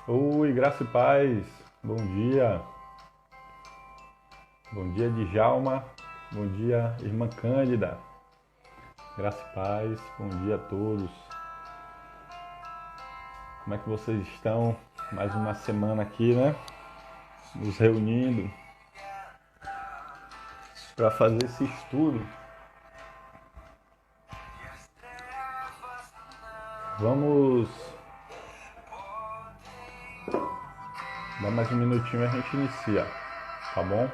Oi, graça e paz. Bom dia. Bom dia, Djalma. Bom dia, irmã Cândida. Graça e paz. Bom dia a todos. Como é que vocês estão? Mais uma semana aqui, né? Nos reunindo para fazer esse estudo. Vamos dar mais um minutinho e a gente inicia, tá bom?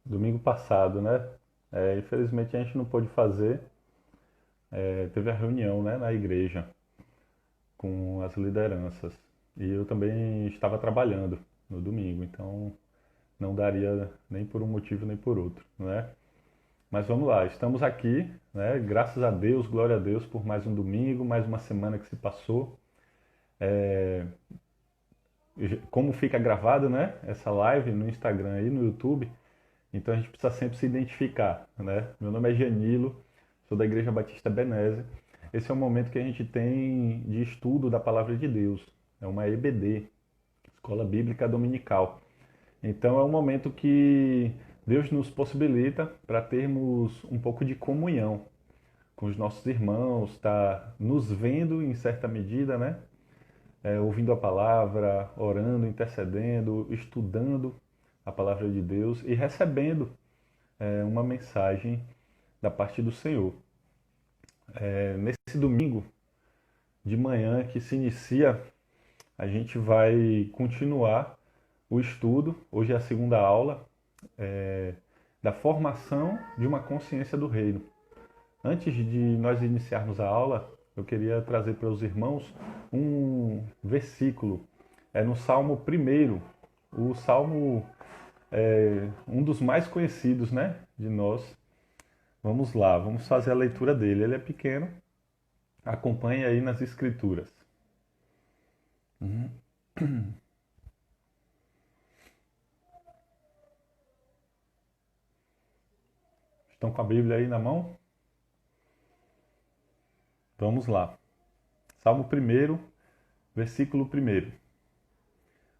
Domingo passado, né? Infelizmente a gente não pôde fazer. Teve a reunião, né, na igreja com as lideranças. E eu também estava trabalhando no domingo, então não daria nem por um motivo nem por outro, né? Mas vamos lá, estamos aqui, né? Graças a Deus, glória a Deus por mais um domingo, mais uma semana que se passou. Como fica gravado, né? Essa live no Instagram e no YouTube, então a gente precisa sempre se identificar, né? Meu nome é Janilo, sou da Igreja Batista Benese. Esse é o momento que a gente tem de estudo da Palavra de Deus. É uma EBD, Escola Bíblica Dominical. Então é um momento que Deus nos possibilita para termos um pouco de comunhão com os nossos irmãos, tá nos vendo em certa medida, né? Ouvindo a palavra, orando, intercedendo, estudando a palavra de Deus e recebendo uma mensagem da parte do Senhor. Nesse domingo de manhã que se inicia, a gente vai continuar o estudo. Hoje é a segunda aula da formação de uma consciência do reino. Antes de nós iniciarmos a aula, eu queria trazer para os irmãos um versículo. É no Salmo 1. O Salmo é um dos mais conhecidos, né, de nós. Vamos lá, vamos fazer a leitura dele. Ele é pequeno, acompanhe aí nas escrituras. Estão com a Bíblia aí na mão? Vamos lá. Salmo 1, versículo 1.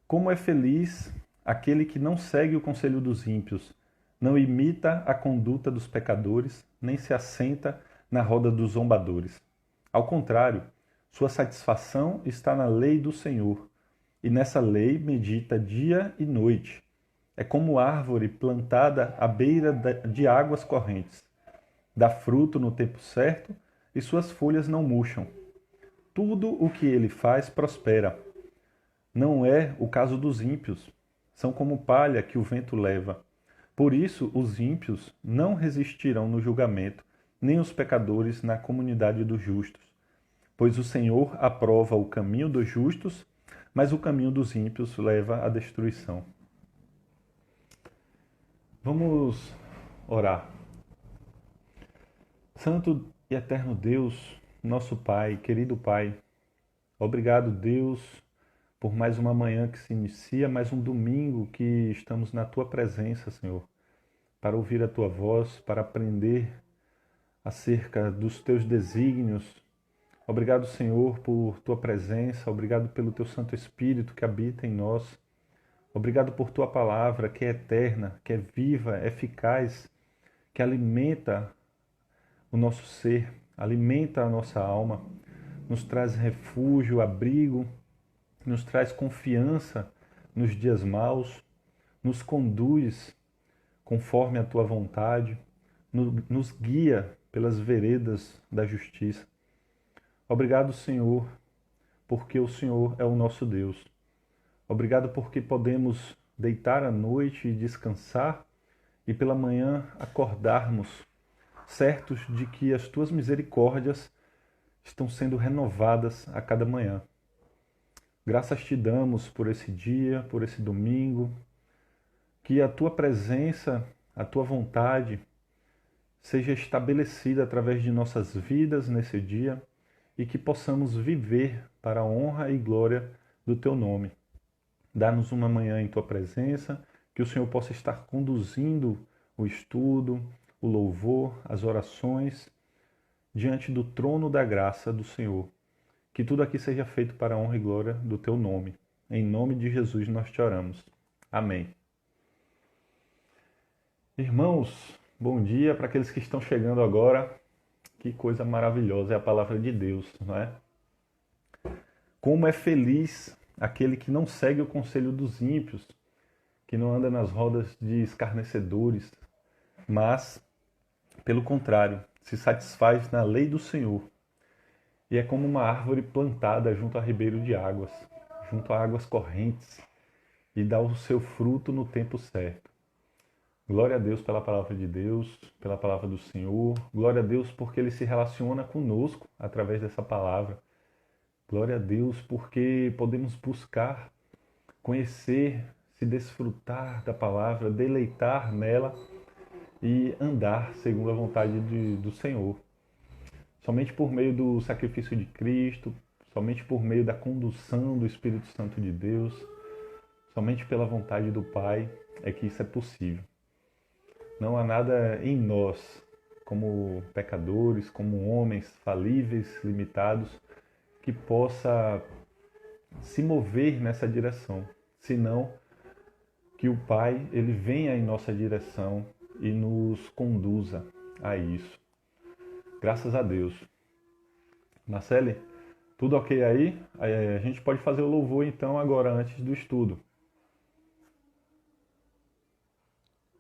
Como é feliz aquele que não segue o conselho dos ímpios, não imita a conduta dos pecadores, nem se assenta na roda dos zombadores. Ao contrário, sua satisfação está na lei do Senhor, e nessa lei medita dia e noite. É como árvore plantada à beira de águas correntes. Dá fruto no tempo certo, e suas folhas não murcham. Tudo o que ele faz prospera. Não é o caso dos ímpios. São como palha que o vento leva. Por isso, os ímpios não resistirão no julgamento, nem os pecadores na comunidade dos justos. Pois o Senhor aprova o caminho dos justos, mas o caminho dos ímpios leva à destruição. Vamos orar. Santo e eterno Deus, nosso Pai, querido Pai, obrigado, Deus, por mais uma manhã que se inicia, mais um domingo que estamos na Tua presença, Senhor, para ouvir a Tua voz, para aprender acerca dos Teus desígnios. Obrigado, Senhor, por Tua presença, obrigado pelo Teu Santo Espírito que habita em nós. Obrigado por Tua palavra que é eterna, que é viva, eficaz, que alimenta o nosso ser, alimenta a nossa alma, nos traz refúgio, abrigo, nos traz confiança nos dias maus, nos conduz conforme a tua vontade, nos guia pelas veredas da justiça. Obrigado, Senhor, porque o Senhor é o nosso Deus. Obrigado porque podemos deitar à noite e descansar e pela manhã acordarmos certos de que as tuas misericórdias estão sendo renovadas a cada manhã. Graças te damos por esse dia, por esse domingo, que a tua presença, a tua vontade seja estabelecida através de nossas vidas nesse dia e que possamos viver para a honra e glória do teu nome. Dá-nos uma manhã em tua presença, que o Senhor possa estar conduzindo o estudo, o louvor, as orações diante do trono da graça do Senhor. Que tudo aqui seja feito para a honra e glória do teu nome. Em nome de Jesus nós te oramos. Amém. Irmãos, bom dia para aqueles que estão chegando agora. Que coisa maravilhosa é a palavra de Deus, não é? Como é feliz aquele que não segue o conselho dos ímpios, que não anda nas rodas de escarnecedores, mas, pelo contrário, se satisfaz na lei do Senhor. E é como uma árvore plantada junto a ribeiro de águas, junto a águas correntes, e dá o seu fruto no tempo certo. Glória a Deus pela palavra de Deus, pela palavra do Senhor. Glória a Deus porque Ele se relaciona conosco através dessa palavra. Glória a Deus porque podemos buscar, conhecer, se desfrutar da palavra, deleitar nela e andar segundo a vontade do Senhor. Somente por meio do sacrifício de Cristo, somente por meio da condução do Espírito Santo de Deus, somente pela vontade do Pai é que isso é possível. Não há nada em nós, como pecadores, como homens falíveis, limitados, que possa se mover nessa direção, senão que o Pai ele venha em nossa direção e nos conduza a isso. Graças a Deus. Marcele, tudo ok aí? A gente pode fazer o louvor então agora, antes do estudo.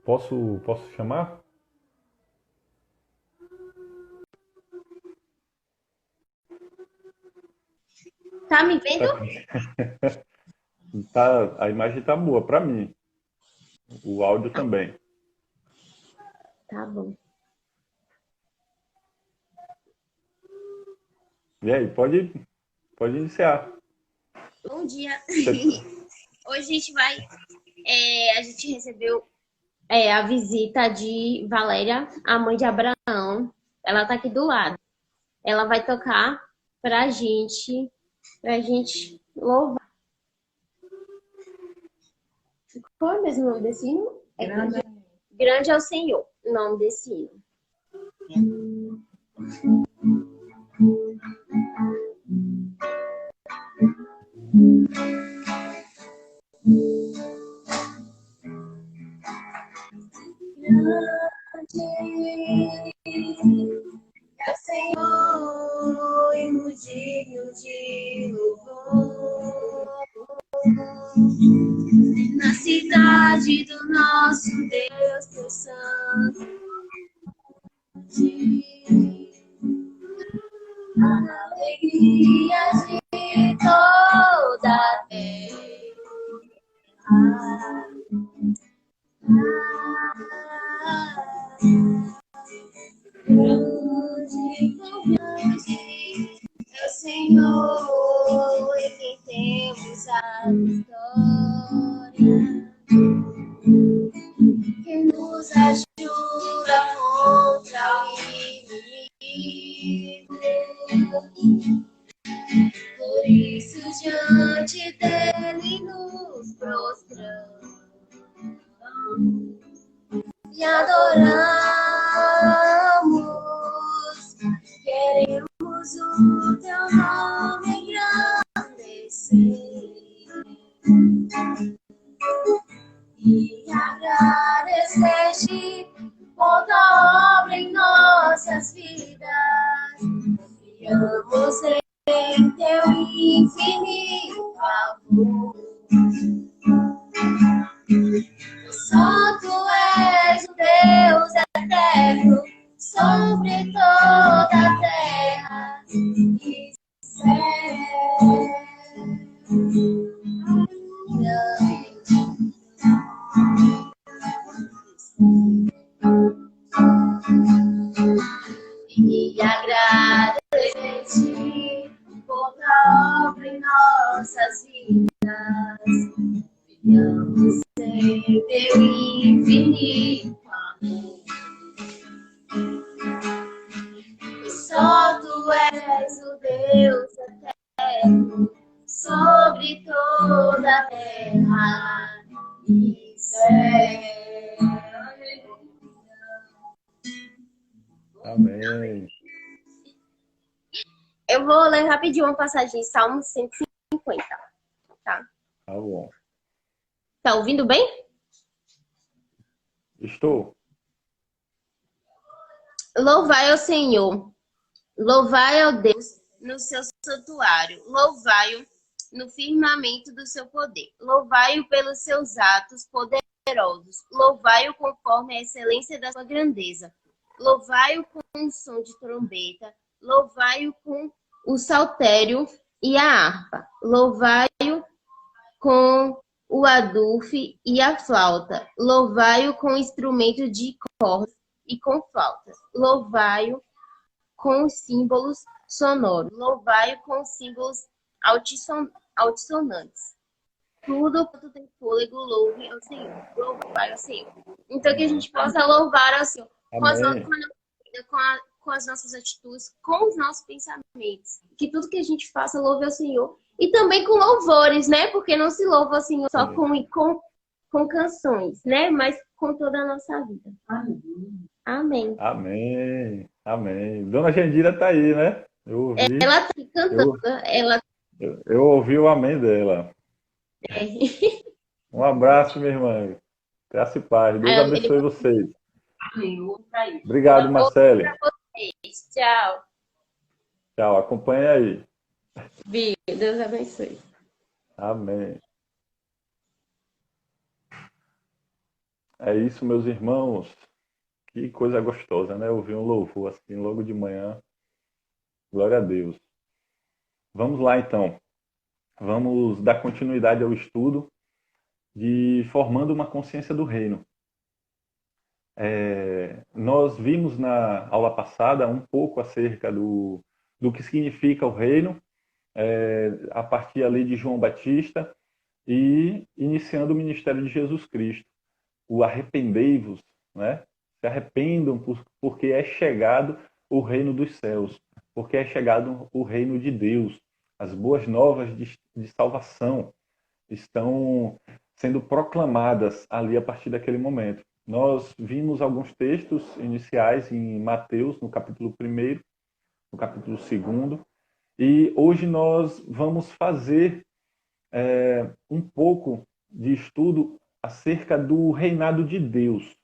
Posso chamar? Tá me vendo? Tá, a imagem tá boa para mim. O áudio também. Tá bom. E aí, pode iniciar. Bom dia. Hoje a gente vai. A gente recebeu a visita de Valéria, a mãe de Abraão. Ela tá aqui do lado. Ela vai tocar pra gente louvar. Qual é mesmo o nome desse hino? Grande é o Senhor, o nome desse hino. É o Senhor e digno de louvor. Na cidade do nosso Deus, teu santo, a alegria de toda a terra. Grande é o Senhor e quem temos a vitória, que nos ajuda contra o inimigo. Por isso diante dele nos prostramos e adoramos. Queremos o teu nome engrandecer e agradecer-te por tua obra em nossas vidas. Confiamos em teu infinito amor. Só tu és o Deus eterno sobre toda a terra e céu. E agradecer-te por tua obra em nossas vidas. Confiamos em teu infinito amor. Amém. Eu vou ler rapidinho uma passagem de Salmo 150, tá? Tá bom. Tá ouvindo bem? Estou. Louvai ao Senhor, louvai ao Deus no seu santuário, louvai-o no firmamento do seu poder, louvai-o pelos seus atos poderosos, louvai-o conforme a excelência da sua grandeza, louvai-o com um som de trombeta, louvai-o com o saltério e a harpa, louvai-o com o adufe e a flauta, louvai-o com instrumento de cordas e com flautas, louvai-o com símbolos sonoros, louvai-o com símbolos altissonantes. Tudo quanto tem fôlego, louve ao Senhor. Louvai ao Senhor. Então, que a gente possa louvar ao Senhor com as, Amém. com as nossas atitudes, com os nossos pensamentos. Que tudo que a gente faça louve ao Senhor. E também com louvores, né? Porque não se louva ao Senhor só com canções, né? Mas com toda a nossa vida. Amém. Amém. Amém. Dona Gendira está aí, né? Eu ouvi. Ela tá cantando. Eu ouvi o amém dela. Um abraço, minha irmã. Graça e paz. Deus abençoe vocês. Obrigado, Marcele. Tchau. Tchau. Acompanhe aí. Deus abençoe. Amém. É isso, meus irmãos. Que coisa gostosa, né? Ouvir um louvor assim logo de manhã. Glória a Deus. Vamos lá, então. Vamos dar continuidade ao estudo de formando uma consciência do reino. Nós vimos na aula passada um pouco acerca do que significa o reino, a partir ali de João Batista e iniciando o ministério de Jesus Cristo. O arrependei-vos, né? Se arrependam porque é chegado o reino dos céus, porque é chegado o reino de Deus. As boas novas de salvação estão sendo proclamadas ali a partir daquele momento. Nós vimos alguns textos iniciais em Mateus, no capítulo 1º, no capítulo 2º, e hoje nós vamos fazer um pouco de estudo acerca do reinado de Deus.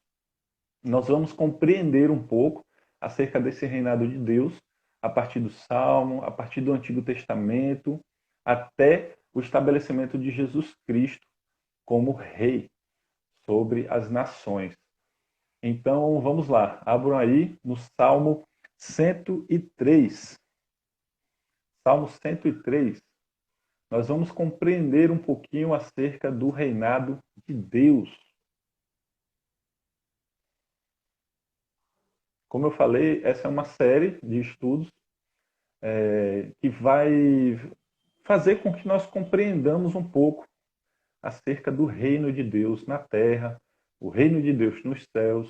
Nós vamos compreender um pouco acerca desse reinado de Deus a partir do Salmo, a partir do Antigo Testamento, até o estabelecimento de Jesus Cristo como rei sobre as nações. Então, vamos lá. Abram aí no Salmo 103. Salmo 103. Nós vamos compreender um pouquinho acerca do reinado de Deus. Como eu falei, essa é uma série de estudos que vai fazer com que nós compreendamos um pouco acerca do reino de Deus na terra, o reino de Deus nos céus,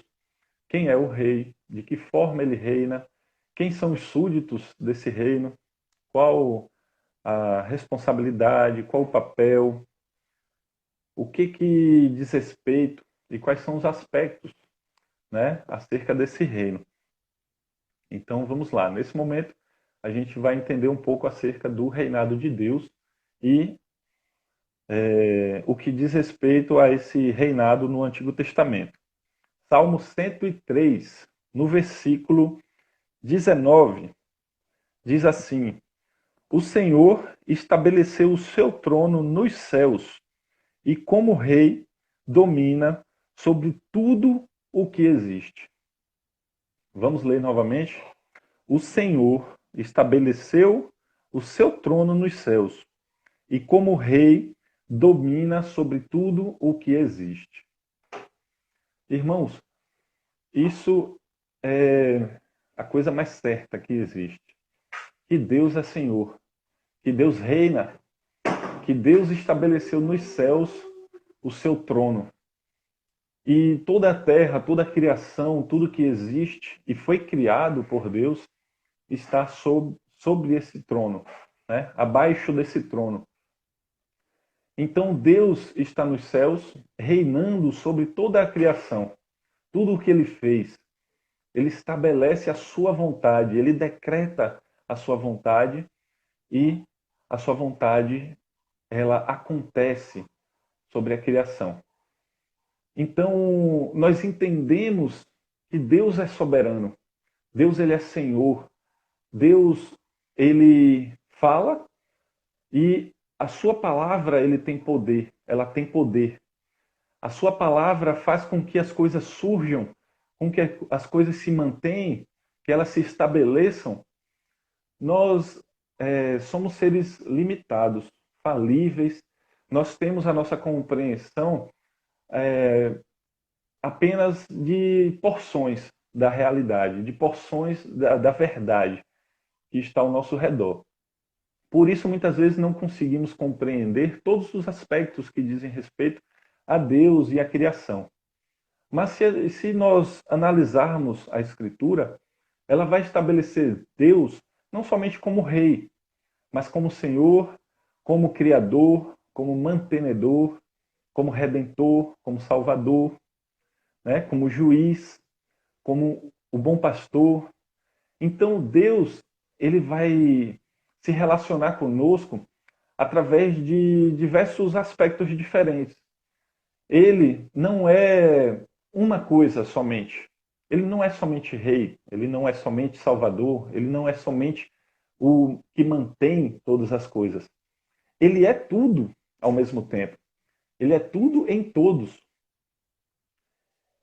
quem é o rei, de que forma ele reina, quem são os súditos desse reino, qual a responsabilidade, qual o papel, o que diz respeito e quais são os aspectos, né, acerca desse reino. Então vamos lá, nesse momento a gente vai entender um pouco acerca do reinado de Deus e o que diz respeito a esse reinado no Antigo Testamento. Salmo 103, no versículo 19, diz assim: O Senhor estabeleceu o seu trono nos céus e, como rei, domina sobre tudo o que existe. Vamos ler novamente? O Senhor estabeleceu o seu trono nos céus e, como rei, domina sobre tudo o que existe. Irmãos, isso é a coisa mais certa que existe. Que Deus é Senhor, que Deus reina, que Deus estabeleceu nos céus o seu trono. E toda a terra, toda a criação, tudo que existe e foi criado por Deus está sobre esse trono, né? Abaixo desse trono. Então Deus está nos céus, reinando sobre toda a criação, tudo o que ele fez. ele estabelece a sua vontade, ele decreta a sua vontade e a sua vontade ela acontece sobre a criação. Então, nós entendemos que Deus é soberano, Deus ele é Senhor, Deus ele fala e a sua palavra ele tem poder, ela tem poder. A sua palavra faz com que as coisas surjam, com que as coisas se mantenham, que elas se estabeleçam. Nós somos seres limitados, falíveis, nós temos a nossa compreensão apenas de porções da realidade, de porções da verdade que está ao nosso redor. Por isso, muitas vezes, não conseguimos compreender todos os aspectos que dizem respeito a Deus e à criação. Mas se nós analisarmos a Escritura, ela vai estabelecer Deus não somente como rei, mas como Senhor, como Criador, como mantenedor, como Redentor, como Salvador, né? Como juiz, como o bom pastor. Então Deus ele vai se relacionar conosco através de diversos aspectos diferentes. Ele não é uma coisa somente. Ele não é somente rei, ele não é somente salvador, ele não é somente o que mantém todas as coisas. Ele é tudo ao mesmo tempo. Ele é tudo em todos.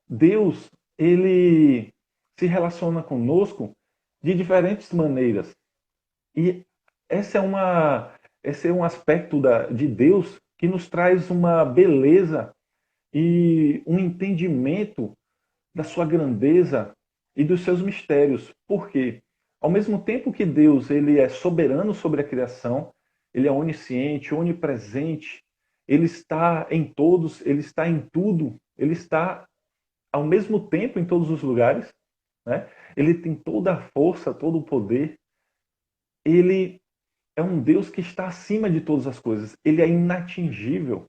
Deus, ele se relaciona conosco de diferentes maneiras. E esse é um aspecto de Deus que nos traz uma beleza e um entendimento da sua grandeza e dos seus mistérios. Por quê? Ao mesmo tempo que Deus ele é soberano sobre a criação, ele é onisciente, onipresente, ele está em todos, ele está em tudo, ele está ao mesmo tempo em todos os lugares, né? Ele tem toda a força, todo o poder. Ele é um Deus que está acima de todas as coisas. Ele é inatingível.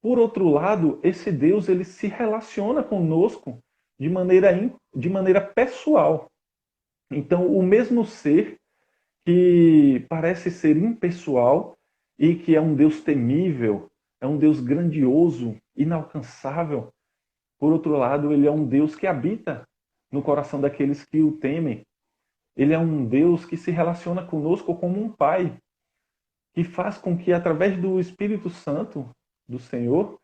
Por outro lado, esse Deus ele se relaciona conosco de maneira pessoal. Então, o mesmo ser que parece ser impessoal e que é um Deus temível, é um Deus grandioso, inalcançável, por outro lado, ele é um Deus que habita no coração daqueles que o temem. Ele é um Deus que se relaciona conosco como um pai, que faz com que, através do Espírito Santo do Senhor,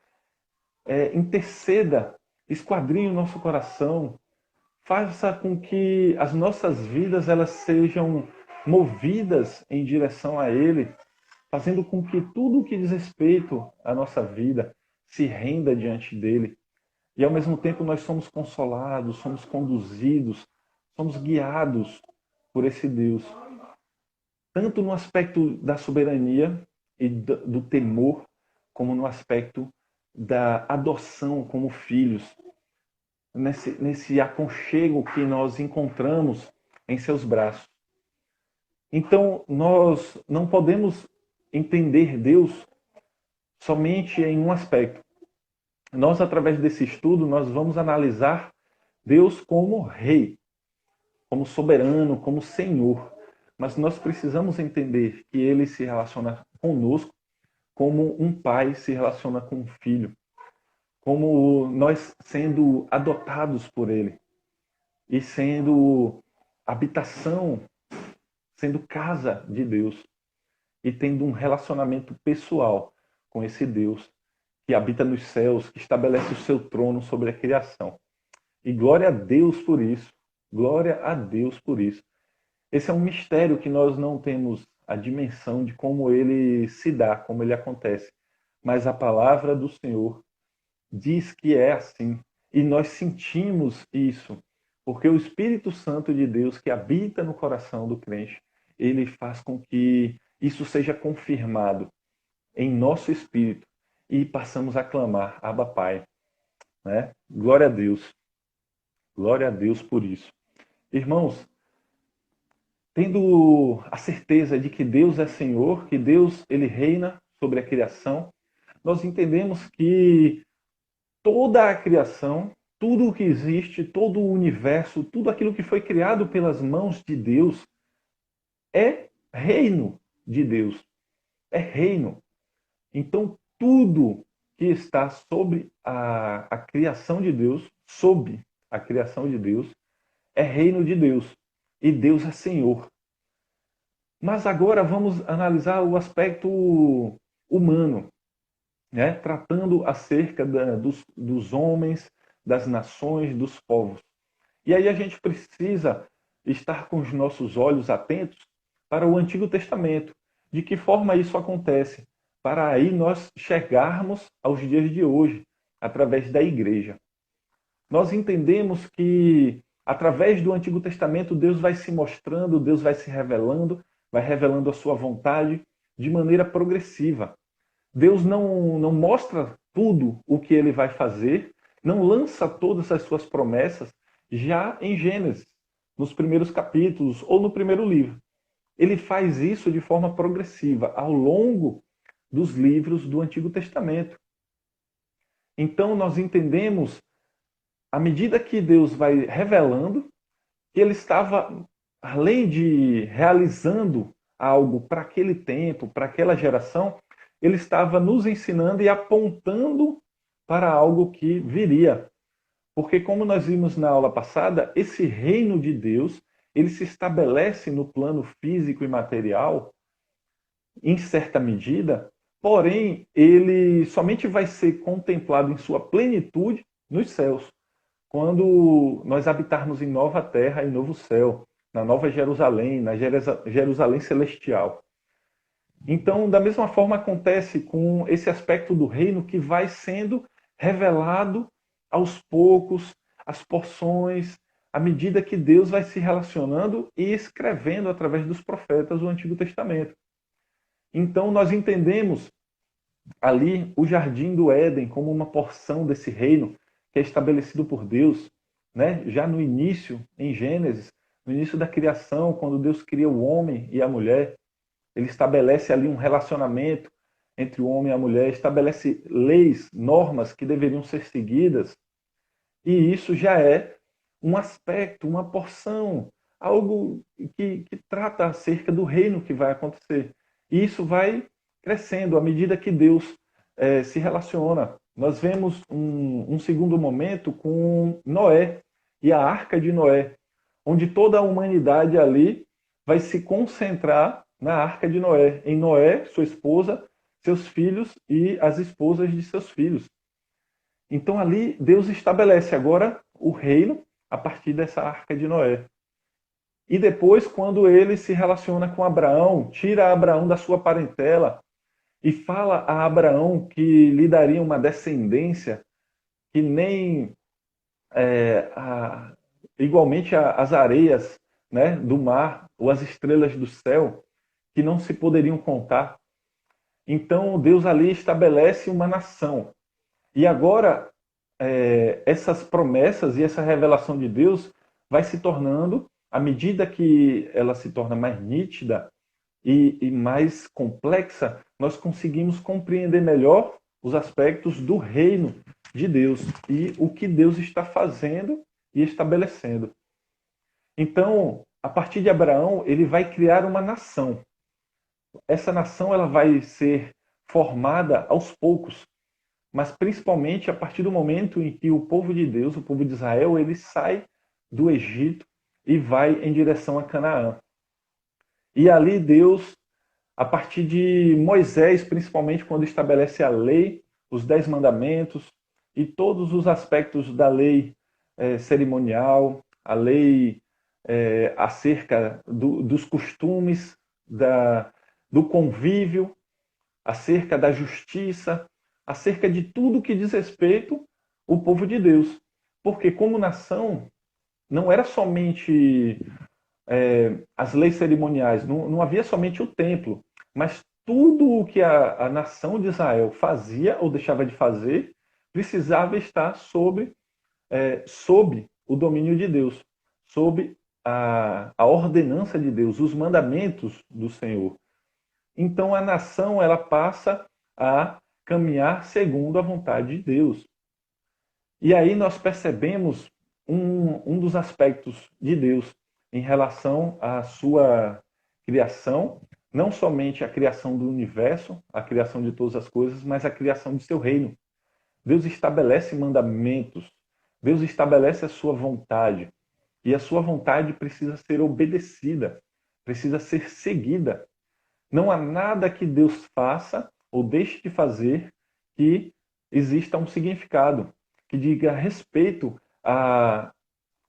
interceda, esquadrinhe o nosso coração, faça com que as nossas vidas elas sejam movidas em direção a Ele, fazendo com que tudo o que diz respeito à nossa vida se renda diante dEle. E ao mesmo tempo nós somos consolados, somos conduzidos, somos guiados por esse Deus. Tanto no aspecto da soberania e do temor, como no aspecto da adoção como filhos. Nesse aconchego que nós encontramos em seus braços. Então, nós não podemos entender Deus somente em um aspecto. Nós, através desse estudo, nós vamos analisar Deus como rei, como soberano, como Senhor. Mas nós precisamos entender que Ele se relaciona conosco como um pai se relaciona com um filho. Como nós sendo adotados por Ele. E sendo habitação, sendo casa de Deus. E tendo um relacionamento pessoal com esse Deus que habita nos céus, que estabelece o seu trono sobre a criação. E glória a Deus por isso. Glória a Deus por isso. Esse é um mistério que nós não temos a dimensão de como ele se dá, como ele acontece. Mas a palavra do Senhor diz que é assim. E nós sentimos isso. Porque o Espírito Santo de Deus que habita no coração do crente, ele faz com que isso seja confirmado em nosso espírito. E passamos a clamar, Abba Pai. Né? Glória a Deus. Glória a Deus por isso. Irmãos, tendo a certeza de que Deus é Senhor, que Deus ele reina sobre a criação, nós entendemos que toda a criação tudo o que existe, todo o universo, tudo aquilo que foi criado pelas mãos de Deus é reino de Deus, é reino. Então, tudo que está sobre a criação de Deus, sob a criação de Deus, é reino de Deus. E Deus é Senhor. Mas agora vamos analisar o aspecto humano, né? Tratando acerca dos homens, das nações, dos povos. E aí a gente precisa estar com os nossos olhos atentos para o Antigo Testamento. De que forma isso acontece? Para aí nós chegarmos aos dias de hoje, através da igreja. Nós entendemos que, através do Antigo Testamento, Deus vai se mostrando, Deus vai se revelando, vai revelando a sua vontade de maneira progressiva. Deus não mostra tudo o que ele vai fazer, não lança todas as suas promessas já em Gênesis, nos primeiros capítulos ou no primeiro livro. Ele faz isso de forma progressiva, ao longo dos livros do Antigo Testamento. Então, nós entendemos, à medida que Deus vai revelando, que ele estava, além de realizando algo para aquele tempo, para aquela geração, ele estava nos ensinando e apontando para algo que viria. Porque, como nós vimos na aula passada, esse reino de Deus, ele se estabelece no plano físico e material, em certa medida, porém, ele somente vai ser contemplado em sua plenitude nos céus, quando nós habitarmos em nova terra e novo céu, na nova Jerusalém, na Jerusalém celestial. Então, da mesma forma acontece com esse aspecto do reino que vai sendo revelado aos poucos, as porções, à medida que Deus vai se relacionando e escrevendo através dos profetas o Antigo Testamento. Então, nós entendemos ali o Jardim do Éden como uma porção desse reino que é estabelecido por Deus, né? Já no início, em Gênesis, no início da criação, quando Deus cria o homem e a mulher, ele estabelece ali um relacionamento entre o homem e a mulher, estabelece leis, normas que deveriam ser seguidas, e isso já é um aspecto, uma porção, algo que trata acerca do reino que vai acontecer. E isso vai crescendo à medida que Deus se relaciona. Nós vemos um segundo momento com Noé e a Arca de Noé, onde toda a humanidade ali vai se concentrar na Arca de Noé. Em Noé, sua esposa, seus filhos e as esposas de seus filhos. Então ali Deus estabelece agora o reino a partir dessa Arca de Noé. E depois, quando ele se relaciona com Abraão, tira Abraão da sua parentela e fala a Abraão que lhe daria uma descendência que nem igualmente as areias, né, do mar ou as estrelas do céu, que não se poderiam contar. Então Deus ali estabelece uma nação. E agora essas promessas e essa revelação de Deus vai se tornando, à medida que ela se torna mais nítida e mais complexa, nós conseguimos compreender melhor os aspectos do reino de Deus e o que Deus está fazendo e estabelecendo. Então, a partir de Abraão, ele vai criar uma nação. Essa nação ela vai ser formada aos poucos, mas principalmente a partir do momento em que o povo de Deus, o povo de Israel, ele sai do Egito e vai em direção a Canaã. E ali Deus, a partir de Moisés, principalmente quando estabelece a lei, os 10 mandamentos e todos os aspectos da lei cerimonial, a lei acerca dos costumes, do convívio, acerca da justiça, acerca de tudo que diz respeito ao povo de Deus. Porque como nação, não era somente as leis cerimoniais, não havia somente o templo, mas tudo o que a nação de Israel fazia ou deixava de fazer precisava estar sob o domínio de Deus, sob a ordenança de Deus, os mandamentos do Senhor. Então a nação ela passa a caminhar segundo a vontade de Deus. E aí nós percebemos um dos aspectos de Deus em relação à sua criação, não somente a criação do universo, a criação de todas as coisas, mas a criação do seu reino. Deus estabelece mandamentos, Deus estabelece a sua vontade, e a sua vontade precisa ser obedecida, precisa ser seguida. Não há nada que Deus faça ou deixe de fazer que exista um significado, que diga respeito a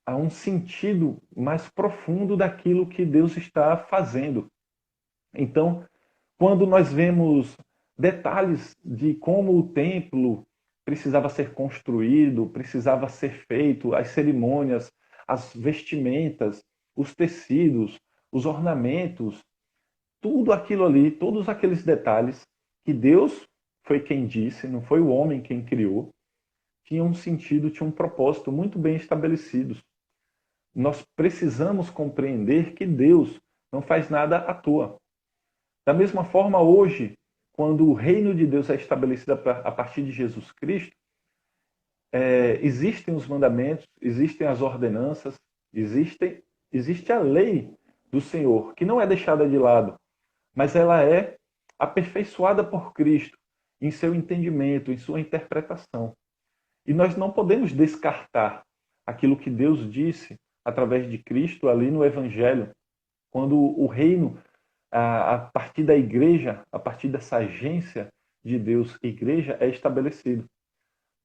um sentido mais profundo daquilo que Deus está fazendo. Então, quando nós vemos detalhes de como o templo precisava ser construído, precisava ser feito, as cerimônias, as vestimentas, os tecidos, os ornamentos, tudo aquilo ali, todos aqueles detalhes que Deus foi quem disse, não foi o homem quem criou, tinha um sentido, tinha um propósito muito bem estabelecidos. Nós precisamos compreender que Deus não faz nada à toa. Da mesma forma, hoje, quando o reino de Deus é estabelecido a partir de Jesus Cristo, existem os mandamentos, existem as ordenanças, existe a lei do Senhor, que não é deixada de lado, mas ela é aperfeiçoada por Cristo em seu entendimento, em sua interpretação. E nós não podemos descartar aquilo que Deus disse através de Cristo ali no Evangelho, quando o reino, a partir da igreja, a partir dessa agência de Deus, igreja, é estabelecido.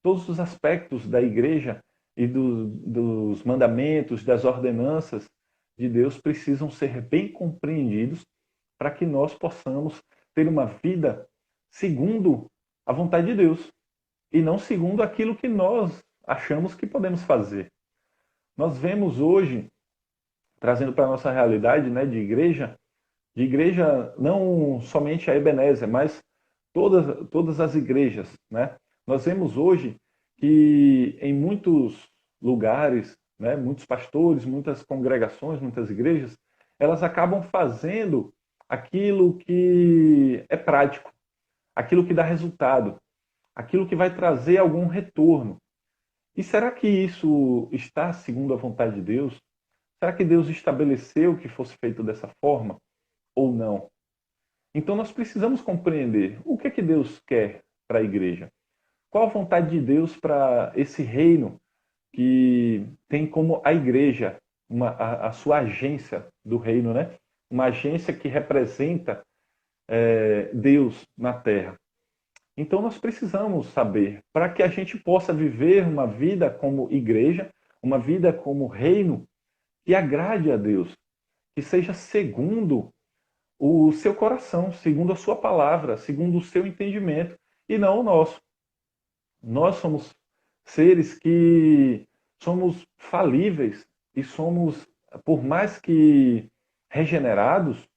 Todos os aspectos da igreja e dos mandamentos, das ordenanças de Deus precisam ser bem compreendidos para que nós possamos ter uma vida segundo a vontade de Deus e não segundo aquilo que nós achamos que podemos fazer. Nós vemos hoje, trazendo para a nossa realidade, né, de igreja não somente a Ebenezer, mas todas as igrejas, né? Nós vemos hoje que em muitos lugares, né, muitos pastores, muitas congregações, muitas igrejas, elas acabam fazendo aquilo que é prático, aquilo que dá resultado, aquilo que vai trazer algum retorno. E será que isso está segundo a vontade de Deus? Será que Deus estabeleceu que fosse feito dessa forma ou não? Então nós precisamos compreender o que é que Deus quer para a igreja. Qual a vontade de Deus para esse reino que tem como a igreja a sua agência do reino, né? Uma agência que representa Deus na terra. Então nós precisamos saber para que a gente possa viver uma vida como igreja, uma vida como reino que agrade a Deus, que seja segundo o seu coração, segundo a sua palavra, segundo o seu entendimento e não o nosso. Nós somos seres que somos falíveis e somos, por mais que regenerados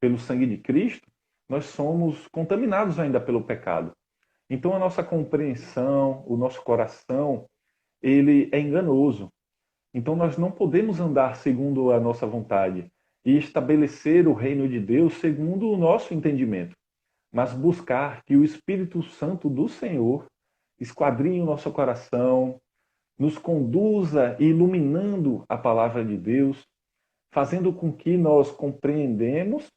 pelo sangue de Cristo, nós somos contaminados ainda pelo pecado. Então a nossa compreensão, o nosso coração, ele é enganoso. Então nós não podemos andar segundo a nossa vontade e estabelecer o reino de Deus segundo o nosso entendimento, mas buscar que o Espírito Santo do Senhor esquadrinhe o nosso coração, nos conduza iluminando a palavra de Deus, fazendo com que nós compreendemos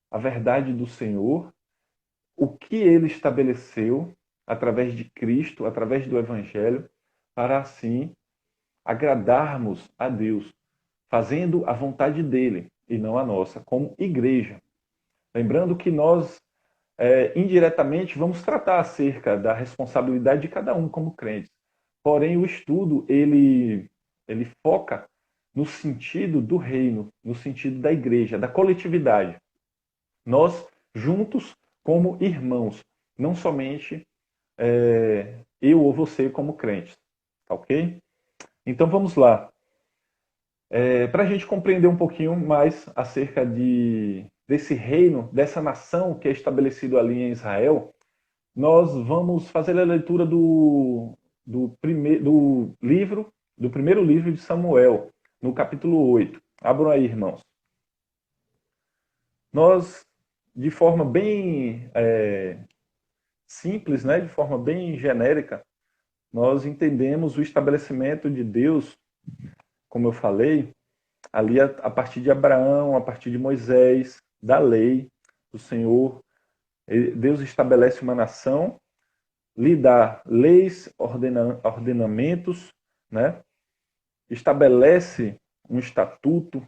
a verdade do Senhor, o que ele estabeleceu através de Cristo, através do Evangelho, para assim agradarmos a Deus, fazendo a vontade dele e não a nossa, como igreja. Lembrando que nós, indiretamente, vamos tratar acerca da responsabilidade de cada um como crentes. Porém, o estudo, ele foca no sentido do reino, no sentido da igreja, da coletividade. Nós, juntos, como irmãos, não somente eu ou você como crentes, tá ok? Então vamos lá. Para a gente compreender um pouquinho mais acerca desse reino, dessa nação que é estabelecido ali em Israel, nós vamos fazer a leitura do primeiro livro de Samuel, no capítulo 8. Abram aí, irmãos. Nós, de forma bem simples, né, de forma bem genérica, nós entendemos o estabelecimento de Deus, como eu falei, ali a partir de Abraão, a partir de Moisés, da lei do Senhor. Deus estabelece uma nação, lhe dá leis, ordenamentos, né? Estabelece um estatuto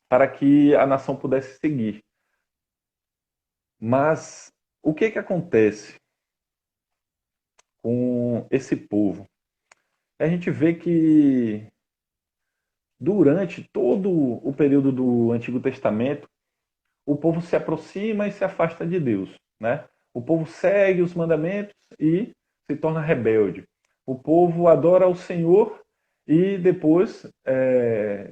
para que a nação pudesse seguir. Mas o que acontece com esse povo? A gente vê que durante todo o período do Antigo Testamento, o povo se aproxima e se afasta de Deus, né? O povo segue os mandamentos e se torna rebelde. O povo adora o Senhor e depois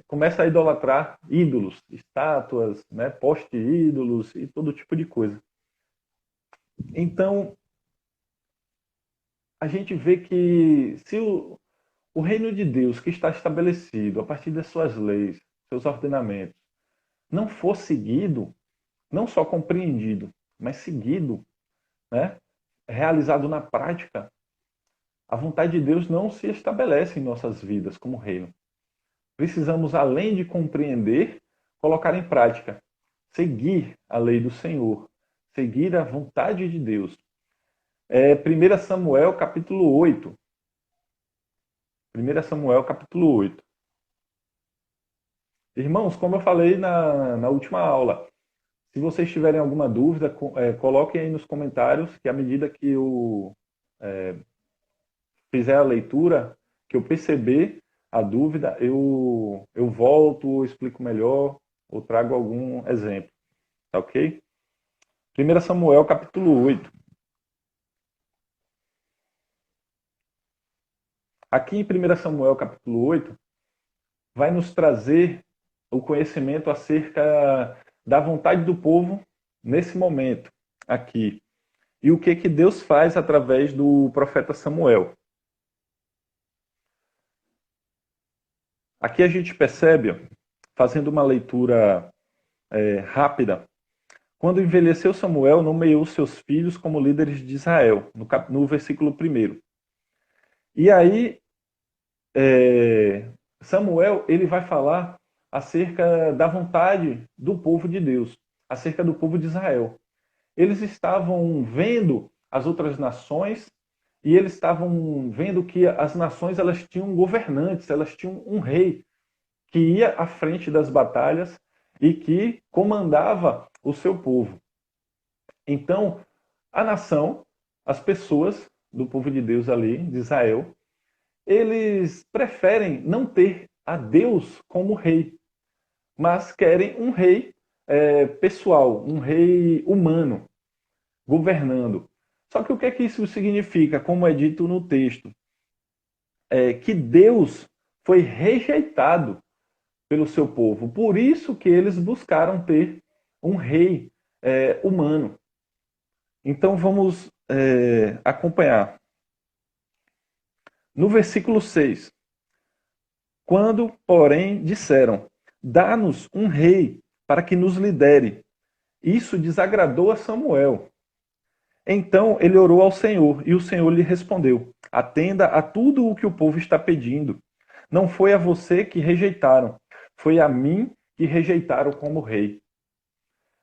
começa a idolatrar ídolos, estátuas, né? Poste-ídolos e todo tipo de coisa. Então, a gente vê que se o reino de Deus, que está estabelecido a partir das suas leis, seus ordenamentos, não for seguido, não só compreendido, mas seguido, né, realizado na prática, a vontade de Deus não se estabelece em nossas vidas como reino. Precisamos, além de compreender, colocar em prática, seguir a lei do Senhor, seguir a vontade de Deus. 1 Samuel capítulo 8. 1 Samuel capítulo 8. Irmãos, como eu falei na última aula, se vocês tiverem alguma dúvida, coloquem aí nos comentários, que à medida que eu fizer a leitura, que eu perceber a dúvida, eu volto, explico melhor, ou trago algum exemplo. Tá ok? 1 Samuel capítulo 8. Aqui em 1 Samuel capítulo 8, vai nos trazer o conhecimento acerca da vontade do povo nesse momento aqui. E o que Deus faz através do profeta Samuel. Aqui a gente percebe, fazendo uma leitura rápida, quando envelheceu Samuel, nomeou seus filhos como líderes de Israel, no versículo 1. E aí, Samuel ele vai falar acerca da vontade do povo de Deus, acerca do povo de Israel. Eles estavam vendo as outras nações e eles estavam vendo que as nações elas tinham governantes, elas tinham um rei que ia à frente das batalhas e que comandava o seu povo. Então, a nação, as pessoas do povo de Deus ali, de Israel, eles preferem não ter a Deus como rei, mas querem um rei pessoal, um rei humano, governando. Só que o que isso significa, como é dito no texto? Que Deus foi rejeitado pelo seu povo. Por isso que eles buscaram ter um rei humano. Então vamos acompanhar. No versículo 6. Quando, porém, disseram, dá-nos um rei para que nos lidere. Isso desagradou a Samuel. Então ele orou ao Senhor, e o Senhor lhe respondeu, atenda a tudo o que o povo está pedindo. Não foi a você que rejeitaram, foi a mim que rejeitaram como rei.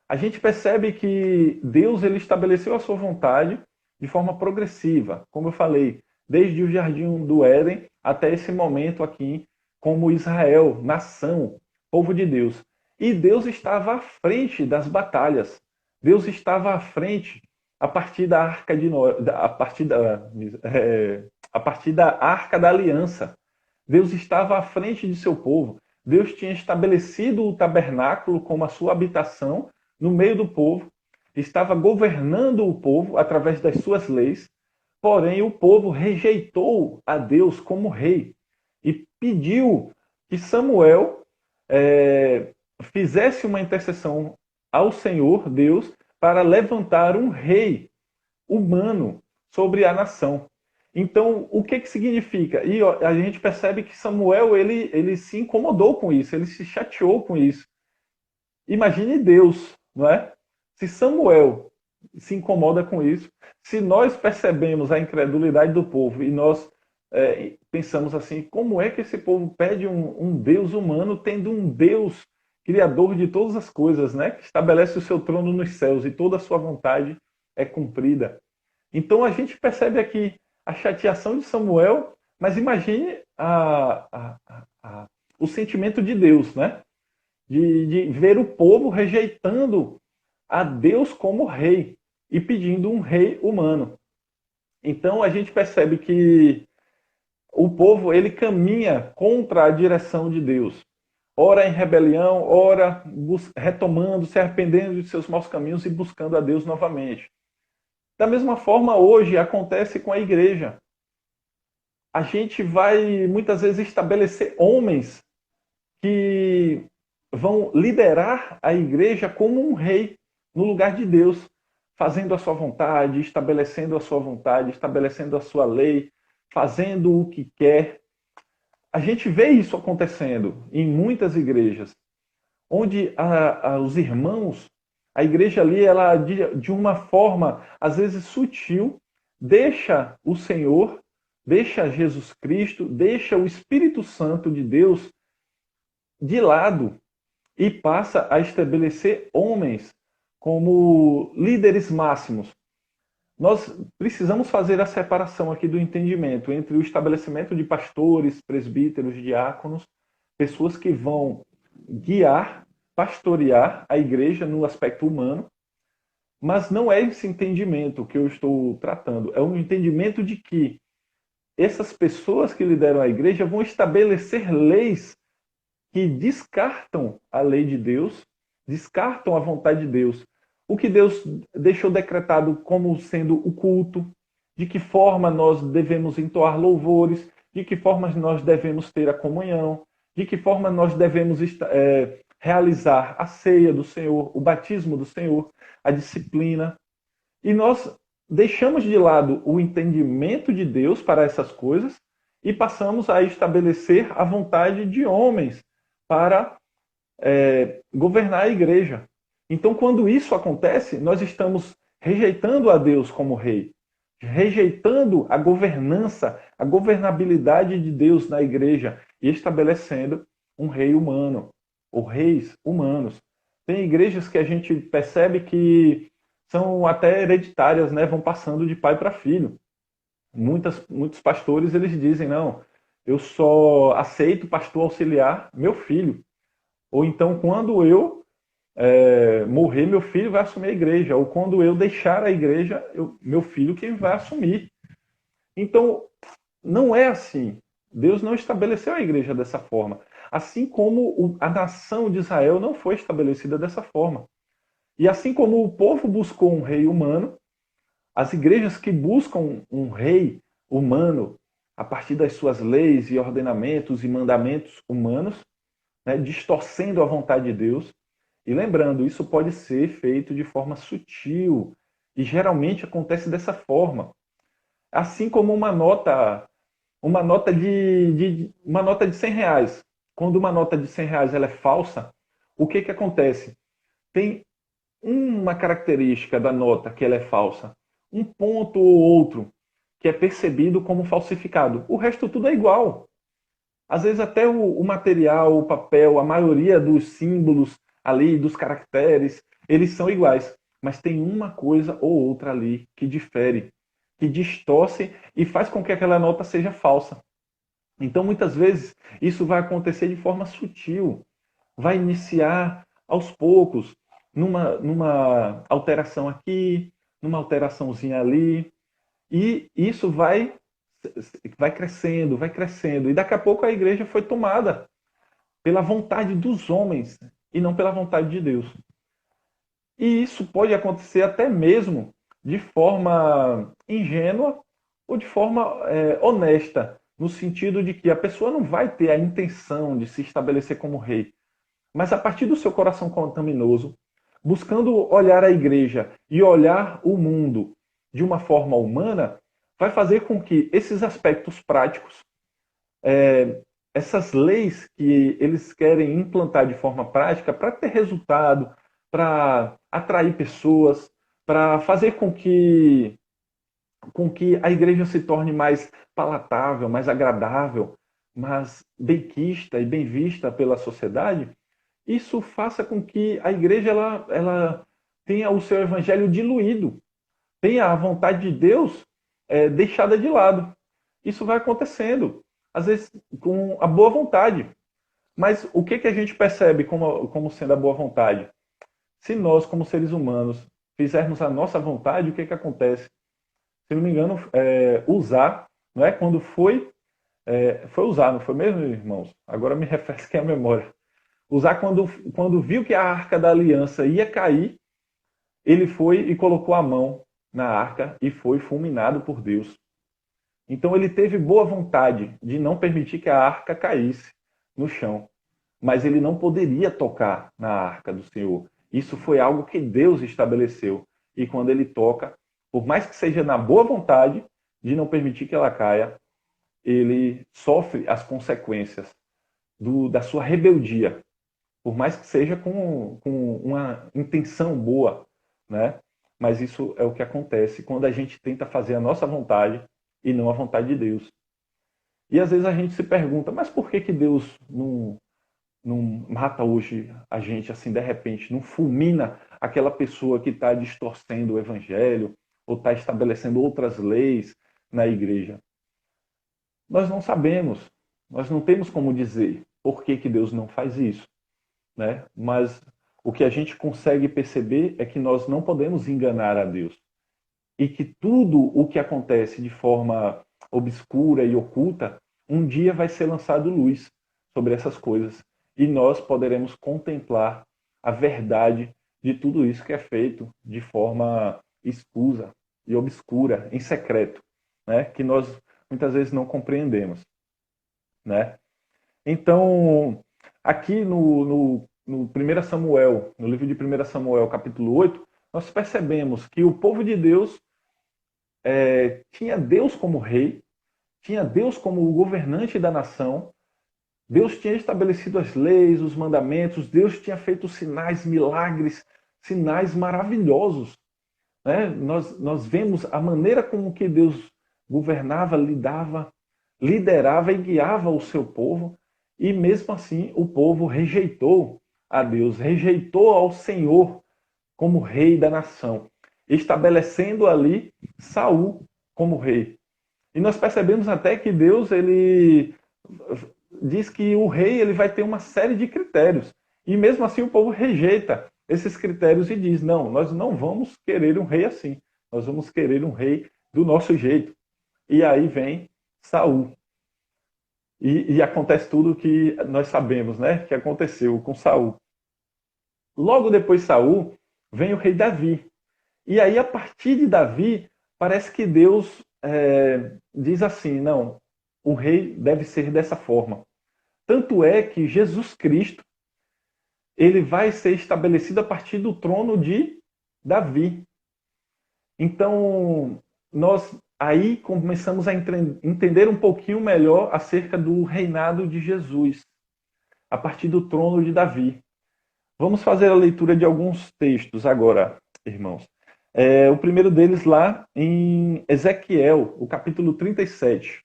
A gente percebe que Deus ele estabeleceu a sua vontade de forma progressiva, como eu falei, desde o Jardim do Éden até esse momento aqui, como Israel, nação, povo de Deus. E Deus estava à frente das batalhas. Deus estava à frente a partir da arca de Noé, a partir da arca da aliança. Deus estava à frente de seu povo. Deus tinha estabelecido o tabernáculo como a sua habitação no meio do povo. Estava governando o povo através das suas leis. Porém, o povo rejeitou a Deus como rei e pediu que Samuel fizesse uma intercessão ao Senhor, Deus, para levantar um rei humano sobre a nação. Então, o que significa? E a gente percebe que Samuel ele se incomodou com isso, ele se chateou com isso. Imagine Deus, não é? Se Samuel se incomoda com isso. Se nós percebemos a incredulidade do povo e nós pensamos assim, como é que esse povo pede um Deus humano tendo um Deus criador de todas as coisas, né? Que estabelece o seu trono nos céus e toda a sua vontade é cumprida. Então a gente percebe aqui a chateação de Samuel, mas imagine o sentimento de Deus, né? De ver o povo rejeitando a Deus como rei e pedindo um rei humano. Então a gente percebe que o povo ele caminha contra a direção de Deus. Ora em rebelião, ora retomando, se arrependendo de seus maus caminhos e buscando a Deus novamente. Da mesma forma, hoje acontece com a igreja. A gente vai muitas vezes estabelecer homens que vão liderar a igreja como um rei no lugar de Deus, fazendo a sua vontade, estabelecendo a sua vontade, estabelecendo a sua lei, fazendo o que quer. A gente vê isso acontecendo em muitas igrejas, onde os irmãos, a igreja ali, ela de uma forma, às vezes sutil, deixa o Senhor, deixa Jesus Cristo, deixa o Espírito Santo de Deus de lado e passa a estabelecer homens como líderes máximos. Nós precisamos fazer a separação aqui do entendimento entre o estabelecimento de pastores, presbíteros, diáconos, pessoas que vão guiar, pastorear a igreja no aspecto humano, mas não é esse entendimento que eu estou tratando. É um entendimento de que essas pessoas que lideram a igreja vão estabelecer leis que descartam a lei de Deus, descartam a vontade de Deus. O que Deus deixou decretado como sendo o culto, de que forma nós devemos entoar louvores, de que forma nós devemos ter a comunhão, de que forma nós devemos realizar a ceia do Senhor, o batismo do Senhor, a disciplina. E nós deixamos de lado o entendimento de Deus para essas coisas e passamos a estabelecer a vontade de homens para governar a igreja. Então, quando isso acontece, nós estamos rejeitando a Deus como rei, rejeitando a governança, a governabilidade de Deus na igreja e estabelecendo um rei humano, ou reis humanos. Tem igrejas que a gente percebe que são até hereditárias, né? Vão passando de pai para filho. Muitos pastores eles dizem, não, eu só aceito pastor auxiliar meu filho. Ou então, quando eu morrer, meu filho vai assumir a igreja. Ou quando eu deixar a igreja, meu filho quem vai assumir. Então, não é assim. Deus não estabeleceu a igreja dessa forma. Assim como a nação de Israel não foi estabelecida dessa forma. E assim como o povo buscou um rei humano, as igrejas que buscam um rei humano a partir das suas leis e ordenamentos e mandamentos humanos, né, distorcendo a vontade de Deus. E lembrando, isso pode ser feito de forma sutil e geralmente acontece dessa forma. Assim como uma nota de 100 reais. Quando uma nota de 100 reais ela é falsa, o que acontece? Tem uma característica da nota que ela é falsa, um ponto ou outro que é percebido como falsificado. O resto tudo é igual. Às vezes até o material, o papel, a maioria dos símbolos ali, dos caracteres, eles são iguais. Mas tem uma coisa ou outra ali que difere, que distorce e faz com que aquela nota seja falsa. Então, muitas vezes, isso vai acontecer de forma sutil. Vai iniciar aos poucos, numa alteração aqui, numa alteraçãozinha ali. E isso vai crescendo, vai crescendo. E daqui a pouco a igreja foi tomada pela vontade dos homens e não pela vontade de Deus. E isso pode acontecer até mesmo de forma ingênua ou de forma honesta, no sentido de que a pessoa não vai ter a intenção de se estabelecer como rei, mas a partir do seu coração contaminoso, buscando olhar a igreja e olhar o mundo de uma forma humana, vai fazer com que esses aspectos práticos, essas leis que eles querem implantar de forma prática para ter resultado, para atrair pessoas, para fazer com que a igreja se torne mais palatável, mais agradável, mais benquista e bem vista pela sociedade, isso faça com que a igreja ela tenha o seu evangelho diluído, tenha a vontade de Deus deixada de lado. Isso vai acontecendo, às vezes com a boa vontade. Mas o que a gente percebe como sendo a boa vontade? Se nós, como seres humanos, fizermos a nossa vontade, o que acontece? Se não me engano, usar, não é? Quando foi usar, não foi mesmo, irmãos? Agora me refresquei a memória. Usar quando viu que a arca da aliança ia cair, ele foi e colocou a mão na arca e foi fulminado por Deus. Então ele teve boa vontade de não permitir que a arca caísse no chão, mas ele não poderia tocar na arca do Senhor. Isso foi algo que Deus estabeleceu. E quando ele toca, por mais que seja na boa vontade de não permitir que ela caia, ele sofre as consequências da sua rebeldia, por mais que seja com uma intenção boa, né? Mas isso é o que acontece quando a gente tenta fazer a nossa vontade e não a vontade de Deus. E às vezes a gente se pergunta, mas por que Deus não mata hoje a gente assim de repente, não fulmina aquela pessoa que está distorcendo o evangelho ou está estabelecendo outras leis na igreja? Nós não sabemos, nós não temos como dizer por que Deus não faz isso, né? Mas o que a gente consegue perceber é que nós não podemos enganar a Deus e que tudo o que acontece de forma obscura e oculta, um dia vai ser lançado luz sobre essas coisas e nós poderemos contemplar a verdade de tudo isso que é feito de forma escusa e obscura, em secreto, né? Que nós muitas vezes não compreendemos, né? Então, aqui no 1 Samuel, no livro de 1 Samuel, capítulo 8, nós percebemos que o povo de Deus tinha Deus como rei, tinha Deus como o governante da nação, Deus tinha estabelecido as leis, os mandamentos, Deus tinha feito sinais, milagres, sinais maravilhosos, né? Nós vemos a maneira como que Deus governava, liderava e guiava o seu povo, e mesmo assim o povo rejeitou a Deus, rejeitou ao Senhor como rei da nação, estabelecendo ali Saul como rei. E nós percebemos até que Deus ele diz que o rei ele vai ter uma série de critérios. E mesmo assim o povo rejeita esses critérios e diz: não, nós não vamos querer um rei assim. Nós vamos querer um rei do nosso jeito. E aí vem Saul. E acontece tudo que nós sabemos, né? Que aconteceu com Saul. Logo depois de Saul, vem o rei Davi. E aí, a partir de Davi, parece que Deus diz assim: não, o rei deve ser dessa forma. Tanto é que Jesus Cristo ele vai ser estabelecido a partir do trono de Davi. Então, nós aí começamos a entender um pouquinho melhor acerca do reinado de Jesus, a partir do trono de Davi. Vamos fazer a leitura de alguns textos agora, irmãos. O primeiro deles lá em Ezequiel, o capítulo 37.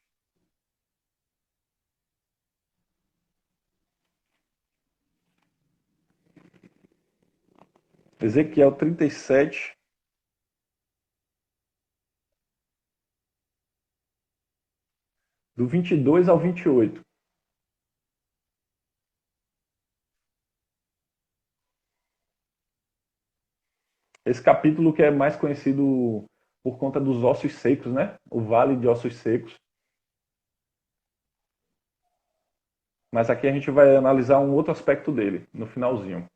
Ezequiel 37. Do 22 ao 28. Esse capítulo que é mais conhecido por conta dos ossos secos, né? O vale de ossos secos. Mas aqui a gente vai analisar um outro aspecto dele, no finalzinho.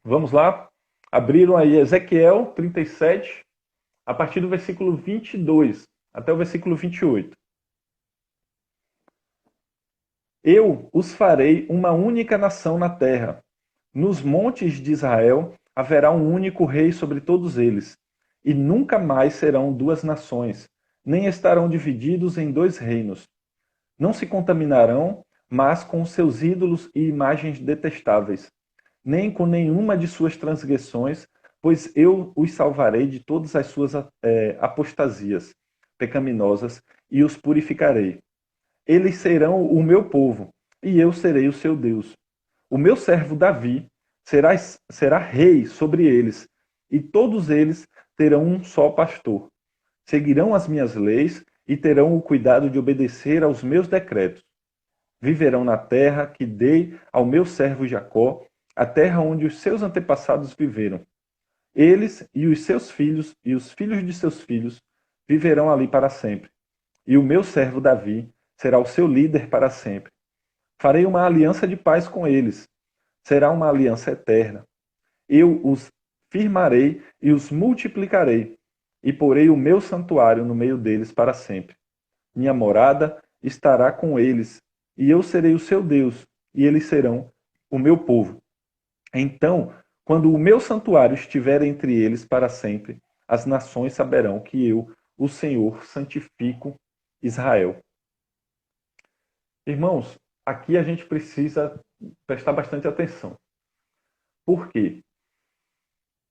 Vamos lá? Abriram aí Ezequiel 37, a partir do versículo 22 até o versículo 28. Eu os farei uma única nação na terra. Nos montes de Israel haverá um único rei sobre todos eles, e nunca mais serão duas nações, nem estarão divididos em dois reinos. Não se contaminarão, mas com seus ídolos e imagens detestáveis, nem com nenhuma de suas transgressões, pois eu os salvarei de todas as suas apostasias pecaminosas e os purificarei. Eles serão o meu povo, e eu serei o seu Deus. O meu servo Davi será rei sobre eles, e todos eles terão um só pastor. Seguirão as minhas leis e terão o cuidado de obedecer aos meus decretos. Viverão na terra que dei ao meu servo Jacó, a terra onde os seus antepassados viveram. Eles e os seus filhos e os filhos de seus filhos viverão ali para sempre. E o meu servo Davi será o seu líder para sempre. Farei uma aliança de paz com eles. Será uma aliança eterna. Eu os firmarei e os multiplicarei, e porei o meu santuário no meio deles para sempre. Minha morada estará com eles, e eu serei o seu Deus, e eles serão o meu povo. Então, quando o meu santuário estiver entre eles para sempre, as nações saberão que eu, o Senhor, santifico Israel. Irmãos, aqui a gente precisa prestar bastante atenção. Por quê?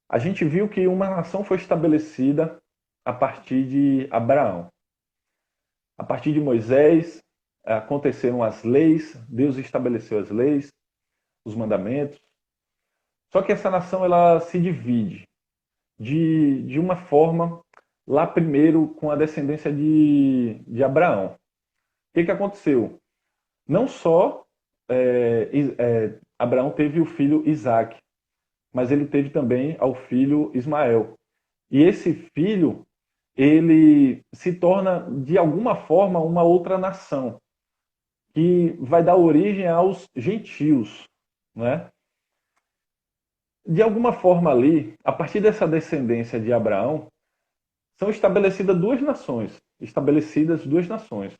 A gente viu que uma nação foi estabelecida a partir de Abraão. A partir de Moisés, aconteceram as leis, Deus estabeleceu as leis, os mandamentos. Só que essa nação ela se divide de uma forma, lá primeiro com a descendência de Abraão. O que aconteceu? Não só Abraão teve o filho Isaac, mas ele teve também ao filho Ismael. E esse filho, ele se torna, de alguma forma, uma outra nação, que vai dar origem aos gentios, né? De alguma forma ali, a partir dessa descendência de Abraão, são estabelecidas duas nações.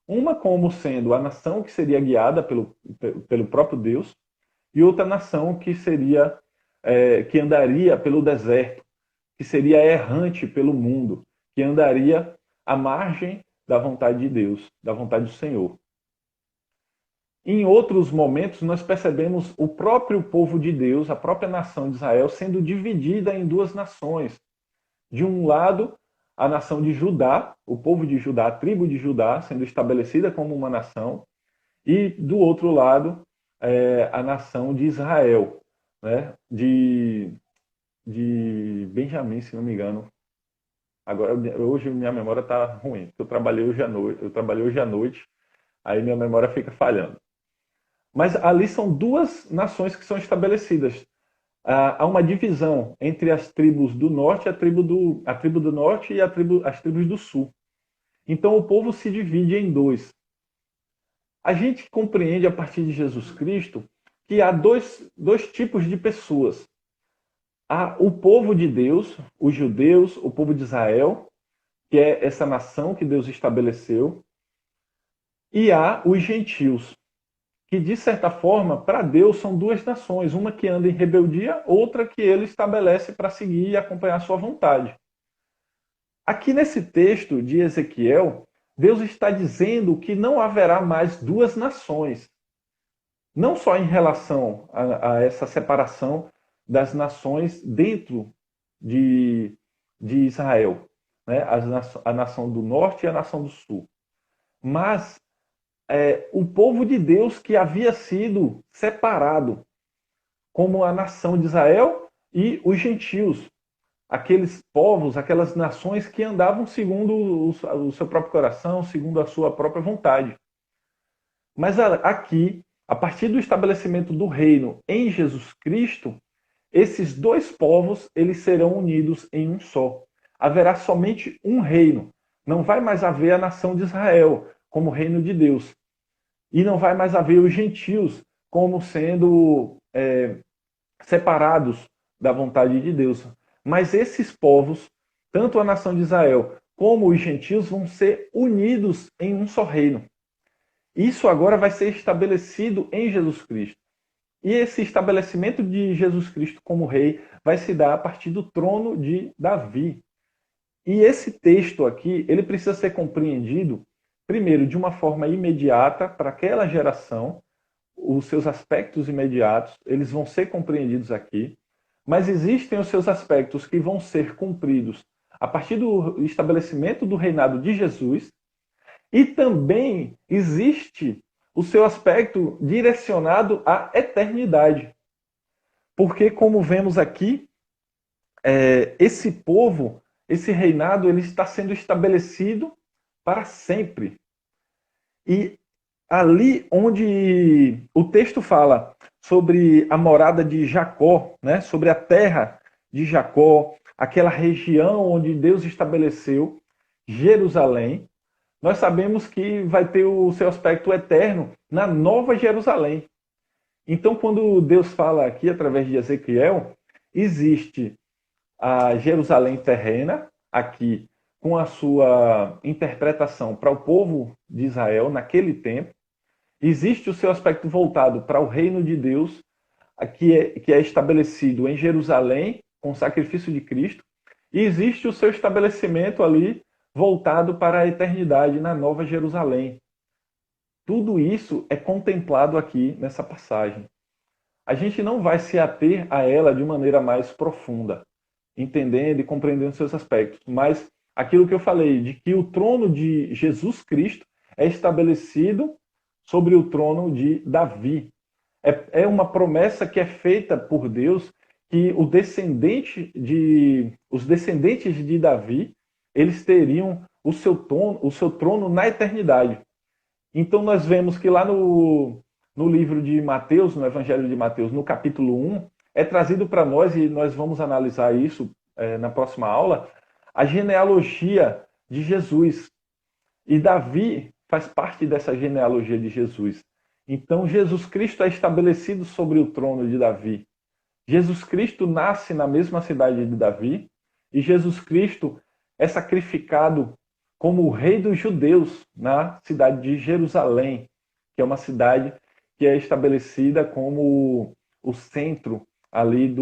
Uma como sendo a nação que seria guiada pelo próprio Deus, e outra nação que seria que andaria pelo deserto, que seria errante pelo mundo, que andaria à margem da vontade de Deus, da vontade do Senhor. Em outros momentos, nós percebemos o próprio povo de Deus, a própria nação de Israel, sendo dividida em duas nações. De um lado, a nação de Judá, o povo de Judá, a tribo de Judá, sendo estabelecida como uma nação, e do outro lado, a nação de Israel, né? de Benjamim, se não me engano. Agora, hoje minha memória está ruim, porque eu trabalhei hoje à noite, aí minha memória fica falhando. Mas ali são duas nações que são estabelecidas. Há uma divisão entre as tribos do norte, a tribo do norte e as tribos do sul. Então o povo se divide em dois. A gente compreende a partir de Jesus Cristo que há dois tipos de pessoas. Há o povo de Deus, os judeus, o povo de Israel, que é essa nação que Deus estabeleceu, e há os gentios, que de certa forma, para Deus, são duas nações, uma que anda em rebeldia, outra que ele estabelece para seguir e acompanhar a sua vontade. Aqui nesse texto de Ezequiel, Deus está dizendo que não haverá mais duas nações, não só em relação a essa separação das nações dentro de Israel, né? A nação do norte e a nação do sul, mas o povo de Deus que havia sido separado, como a nação de Israel e os gentios, aqueles povos, aquelas nações que andavam segundo o seu próprio coração, segundo a sua própria vontade. Mas aqui, a partir do estabelecimento do reino em Jesus Cristo, esses dois povos eles serão unidos em um só. Haverá somente um reino. Não vai mais haver a nação de Israel como reino de Deus. E não vai mais haver os gentios como sendo separados da vontade de Deus. Mas esses povos, tanto a nação de Israel como os gentios, vão ser unidos em um só reino. Isso agora vai ser estabelecido em Jesus Cristo. E esse estabelecimento de Jesus Cristo como rei vai se dar a partir do trono de Davi. E esse texto aqui, ele precisa ser compreendido primeiro, de uma forma imediata para aquela geração, os seus aspectos imediatos, eles vão ser compreendidos aqui, mas existem os seus aspectos que vão ser cumpridos a partir do estabelecimento do reinado de Jesus, e também existe o seu aspecto direcionado à eternidade. Porque, como vemos aqui, esse povo, esse reinado, ele está sendo estabelecido para sempre. E ali onde o texto fala sobre a morada de Jacó, né, sobre a terra de Jacó, aquela região onde Deus estabeleceu Jerusalém, nós sabemos que vai ter o seu aspecto eterno na Nova Jerusalém. Então, quando Deus fala aqui, através de Ezequiel, existe a Jerusalém terrena, aqui, com a sua interpretação para o povo de Israel naquele tempo. Existe o seu aspecto voltado para o reino de Deus, que é estabelecido em Jerusalém, com o sacrifício de Cristo. E existe o seu estabelecimento ali, voltado para a eternidade na Nova Jerusalém. Tudo isso é contemplado aqui nessa passagem. A gente não vai se ater a ela de maneira mais profunda, entendendo e compreendendo seus aspectos, mas aquilo que eu falei, de que o trono de Jesus Cristo é estabelecido sobre o trono de Davi. É uma promessa que é feita por Deus, que os descendentes de Davi, eles teriam o seu trono na eternidade. Então nós vemos que lá no livro de Mateus, no Evangelho de Mateus, no capítulo 1, é trazido para nós, e nós vamos analisar isso na próxima aula, a genealogia de Jesus. E Davi faz parte dessa genealogia de Jesus. Então Jesus Cristo é estabelecido sobre o trono de Davi. Jesus Cristo nasce na mesma cidade de Davi, e Jesus Cristo é sacrificado como o rei dos judeus na cidade de Jerusalém, que é uma cidade que é estabelecida como o centro ali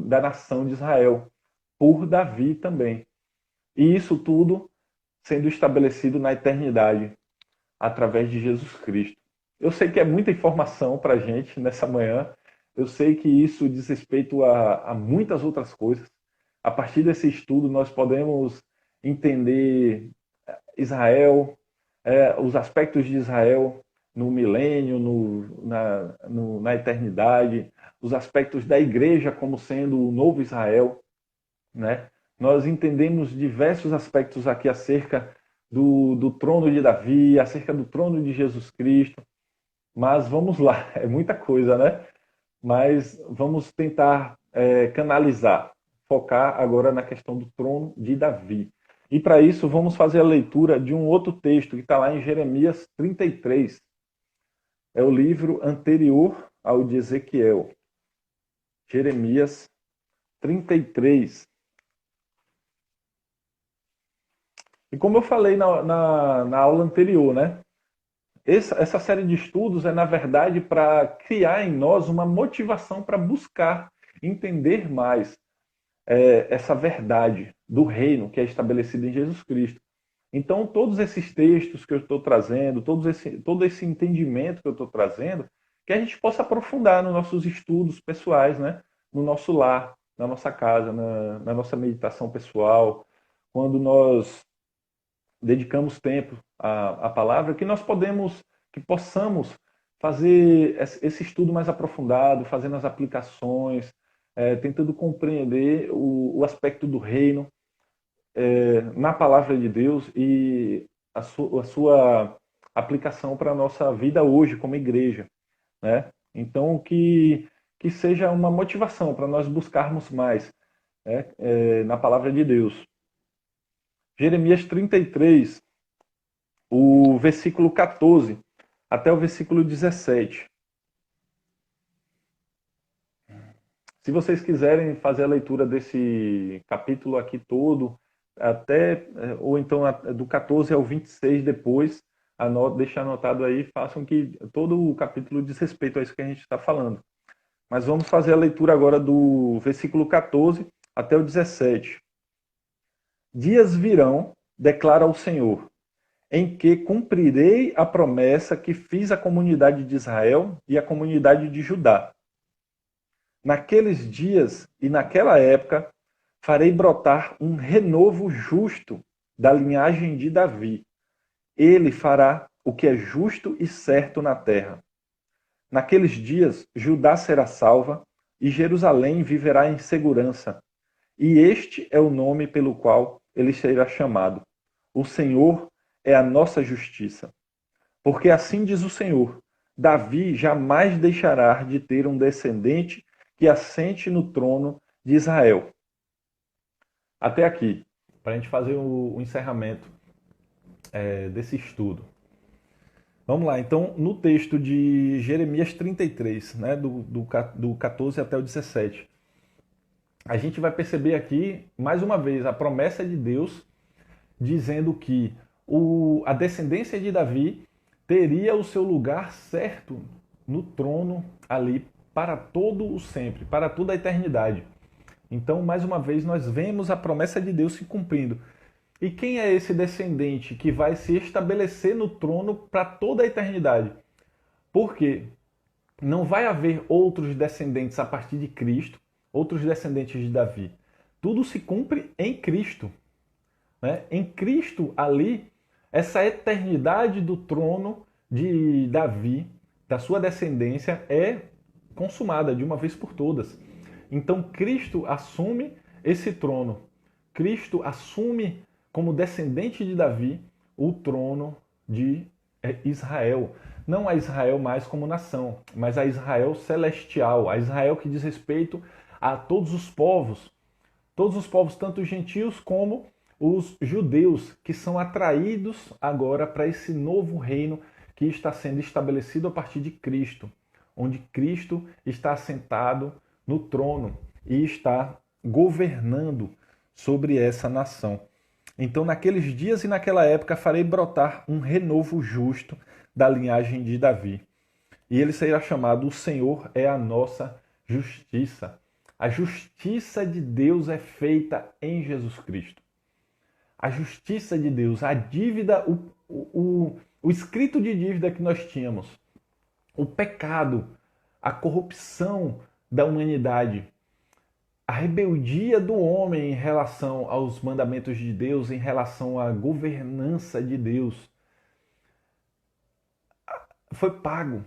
da nação de Israel, por Davi também. E isso tudo sendo estabelecido na eternidade, através de Jesus Cristo. Eu sei que é muita informação para a gente nessa manhã, eu sei que isso diz respeito a muitas outras coisas. A partir desse estudo nós podemos entender Israel, os aspectos de Israel no milênio, na eternidade, os aspectos da igreja como sendo o novo Israel, né? Nós entendemos diversos aspectos aqui acerca do trono de Davi, acerca do trono de Jesus Cristo, mas vamos lá, é muita coisa, né? Mas vamos tentar canalizar, focar agora na questão do trono de Davi. E para isso vamos fazer a leitura de um outro texto que está lá em Jeremias 33. É o livro anterior ao de Ezequiel. Jeremias 33. E como eu falei na aula anterior, né? Essa série de estudos é, na verdade, para criar em nós uma motivação para buscar entender mais essa verdade do reino que é estabelecido em Jesus Cristo. Então, todos esses textos que eu estou trazendo, todo esse entendimento que eu estou trazendo, que a gente possa aprofundar nos nossos estudos pessoais, né? No nosso lar, na nossa casa, na nossa meditação pessoal, quando nós dedicamos tempo à palavra, que possamos fazer esse estudo mais aprofundado, fazendo as aplicações, tentando compreender o aspecto do reino na palavra de Deus e a sua aplicação para a nossa vida hoje como igreja, né? Então, que seja uma motivação para nós buscarmos mais, né, na palavra de Deus. Jeremias 33, o versículo 14 até o versículo 17. Se vocês quiserem fazer a leitura desse capítulo aqui todo, ou então do 14 ao 26 depois, deixa anotado aí, façam que todo o capítulo diz respeito a isso que a gente está falando. Mas vamos fazer a leitura agora do versículo 14 até o 17. Dias virão, declara o Senhor, em que cumprirei a promessa que fiz à comunidade de Israel e à comunidade de Judá. Naqueles dias e naquela época, farei brotar um renovo justo da linhagem de Davi. Ele fará o que é justo e certo na terra. Naqueles dias, Judá será salva e Jerusalém viverá em segurança. E este é o nome pelo qual ele será chamado: O Senhor é a nossa justiça. Porque assim diz o Senhor: Davi jamais deixará de ter um descendente que assente no trono de Israel. Até aqui, para a gente fazer o encerramento desse estudo. Vamos lá, então, no texto de Jeremias 33, né, do 14 até o 17, a gente vai perceber aqui, mais uma vez, a promessa de Deus dizendo que a descendência de Davi teria o seu lugar certo no trono ali para todo o sempre, para toda a eternidade. Então, mais uma vez, nós vemos a promessa de Deus se cumprindo. E quem é esse descendente que vai se estabelecer no trono para toda a eternidade? Porque não vai haver outros descendentes a partir de Cristo, outros descendentes de Davi. Tudo se cumpre em Cristo. Né? Em Cristo, ali, essa eternidade do trono de Davi, da sua descendência, é consumada de uma vez por todas. Então, Cristo assume esse trono. Cristo assume, como descendente de Davi, o trono de Israel. Não a Israel mais como nação, mas a Israel celestial, a Israel que diz respeito a todos os povos, tanto os gentios como os judeus, que são atraídos agora para esse novo reino que está sendo estabelecido a partir de Cristo, onde Cristo está assentado no trono e está governando sobre essa nação. Então, naqueles dias e naquela época, farei brotar um renovo justo da linhagem de Davi. E ele será chamado: O Senhor é a nossa justiça. A justiça de Deus é feita em Jesus Cristo. A justiça de Deus, a dívida, o escrito de dívida que nós tínhamos, o pecado, a corrupção da humanidade, a rebeldia do homem em relação aos mandamentos de Deus, em relação à governança de Deus, foi pago.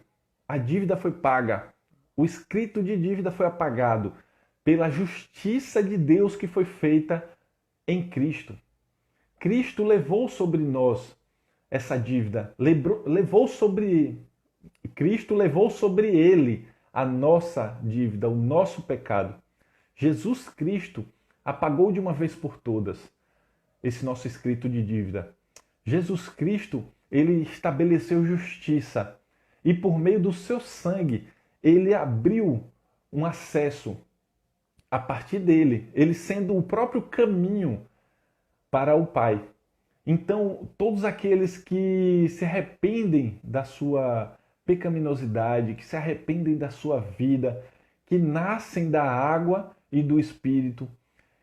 A dívida foi paga. O escrito de dívida foi apagado pela justiça de Deus que foi feita em Cristo. Cristo levou sobre nós essa dívida. Cristo levou sobre ele a nossa dívida, o nosso pecado. Jesus Cristo apagou de uma vez por todas esse nosso escrito de dívida. Jesus Cristo, ele estabeleceu justiça e por meio do seu sangue, ele abriu um acesso a partir dele, ele sendo o próprio caminho para o Pai. Então, todos aqueles que se arrependem da sua pecaminosidade, que se arrependem da sua vida, que nascem da água e do Espírito,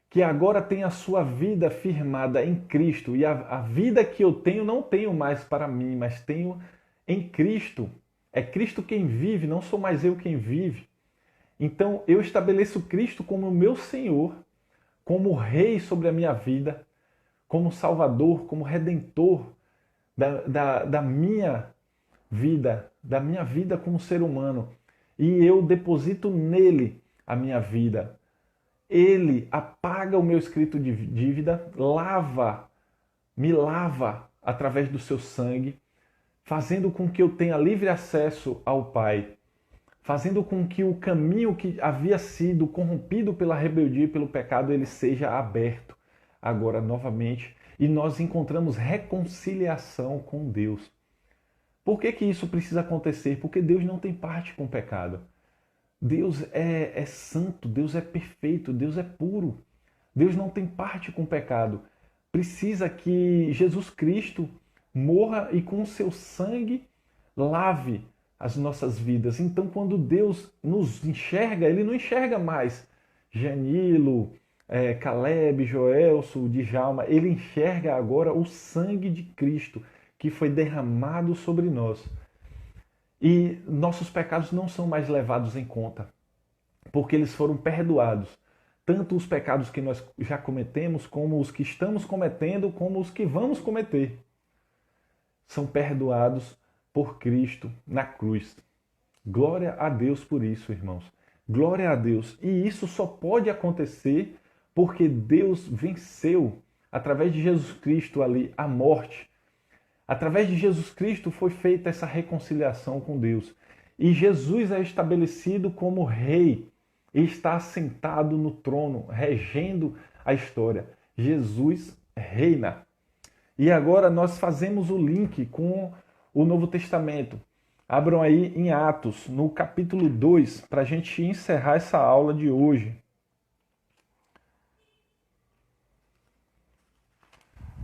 que agora tem a sua vida firmada em Cristo, e a vida que eu tenho não tenho mais para mim, mas tenho em Cristo. É Cristo quem vive, não sou mais eu quem vive. Então eu estabeleço Cristo como meu Senhor, como Rei sobre a minha vida, como Salvador, como Redentor da minha vida como ser humano. E eu deposito nele a minha vida. Ele apaga o meu escrito de dívida, me lava através do seu sangue, fazendo com que eu tenha livre acesso ao Pai, fazendo com que o caminho que havia sido corrompido pela rebeldia e pelo pecado, ele seja aberto agora novamente, e nós encontramos reconciliação com Deus. Por que isso precisa acontecer? Porque Deus não tem parte com o pecado. Deus é santo, Deus é perfeito, Deus é puro. Deus não tem parte com o pecado. Precisa que Jesus Cristo morra e com o seu sangue lave as nossas vidas. Então, quando Deus nos enxerga, Ele não enxerga mais Janilo, Caleb, Joelso, Djalma. Ele enxerga agora o sangue de Cristo que foi derramado sobre nós. E nossos pecados não são mais levados em conta, porque eles foram perdoados. Tanto os pecados que nós já cometemos, como os que estamos cometendo, como os que vamos cometer. São perdoados por Cristo na cruz. Glória a Deus por isso, irmãos. Glória a Deus. E isso só pode acontecer porque Deus venceu, através de Jesus Cristo ali, a morte. Através de Jesus Cristo foi feita essa reconciliação com Deus. E Jesus é estabelecido como rei e está assentado no trono, regendo a história. Jesus reina. E agora nós fazemos o link com o Novo Testamento. Abram aí em Atos, no capítulo 2, para a gente encerrar essa aula de hoje.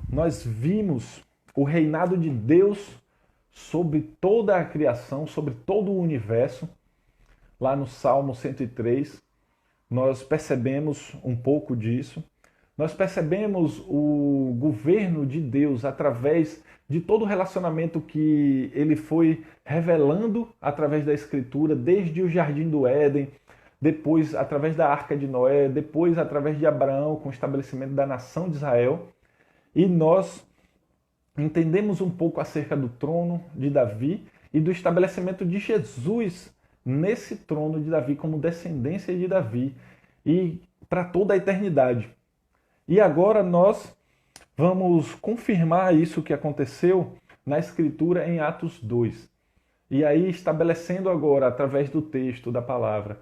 Nós vimos o reinado de Deus sobre toda a criação, sobre todo o universo. Lá no Salmo 103, nós percebemos um pouco disso. Nós percebemos o governo de Deus através de todo o relacionamento que ele foi revelando através da Escritura, desde o Jardim do Éden, depois através da Arca de Noé, depois através de Abraão, com o estabelecimento da nação de Israel. E nós entendemos um pouco acerca do trono de Davi e do estabelecimento de Jesus nesse trono de Davi, como descendência de Davi, e para toda a eternidade. E agora nós vamos confirmar isso que aconteceu na Escritura em Atos 2. E aí estabelecendo agora, através do texto, da palavra,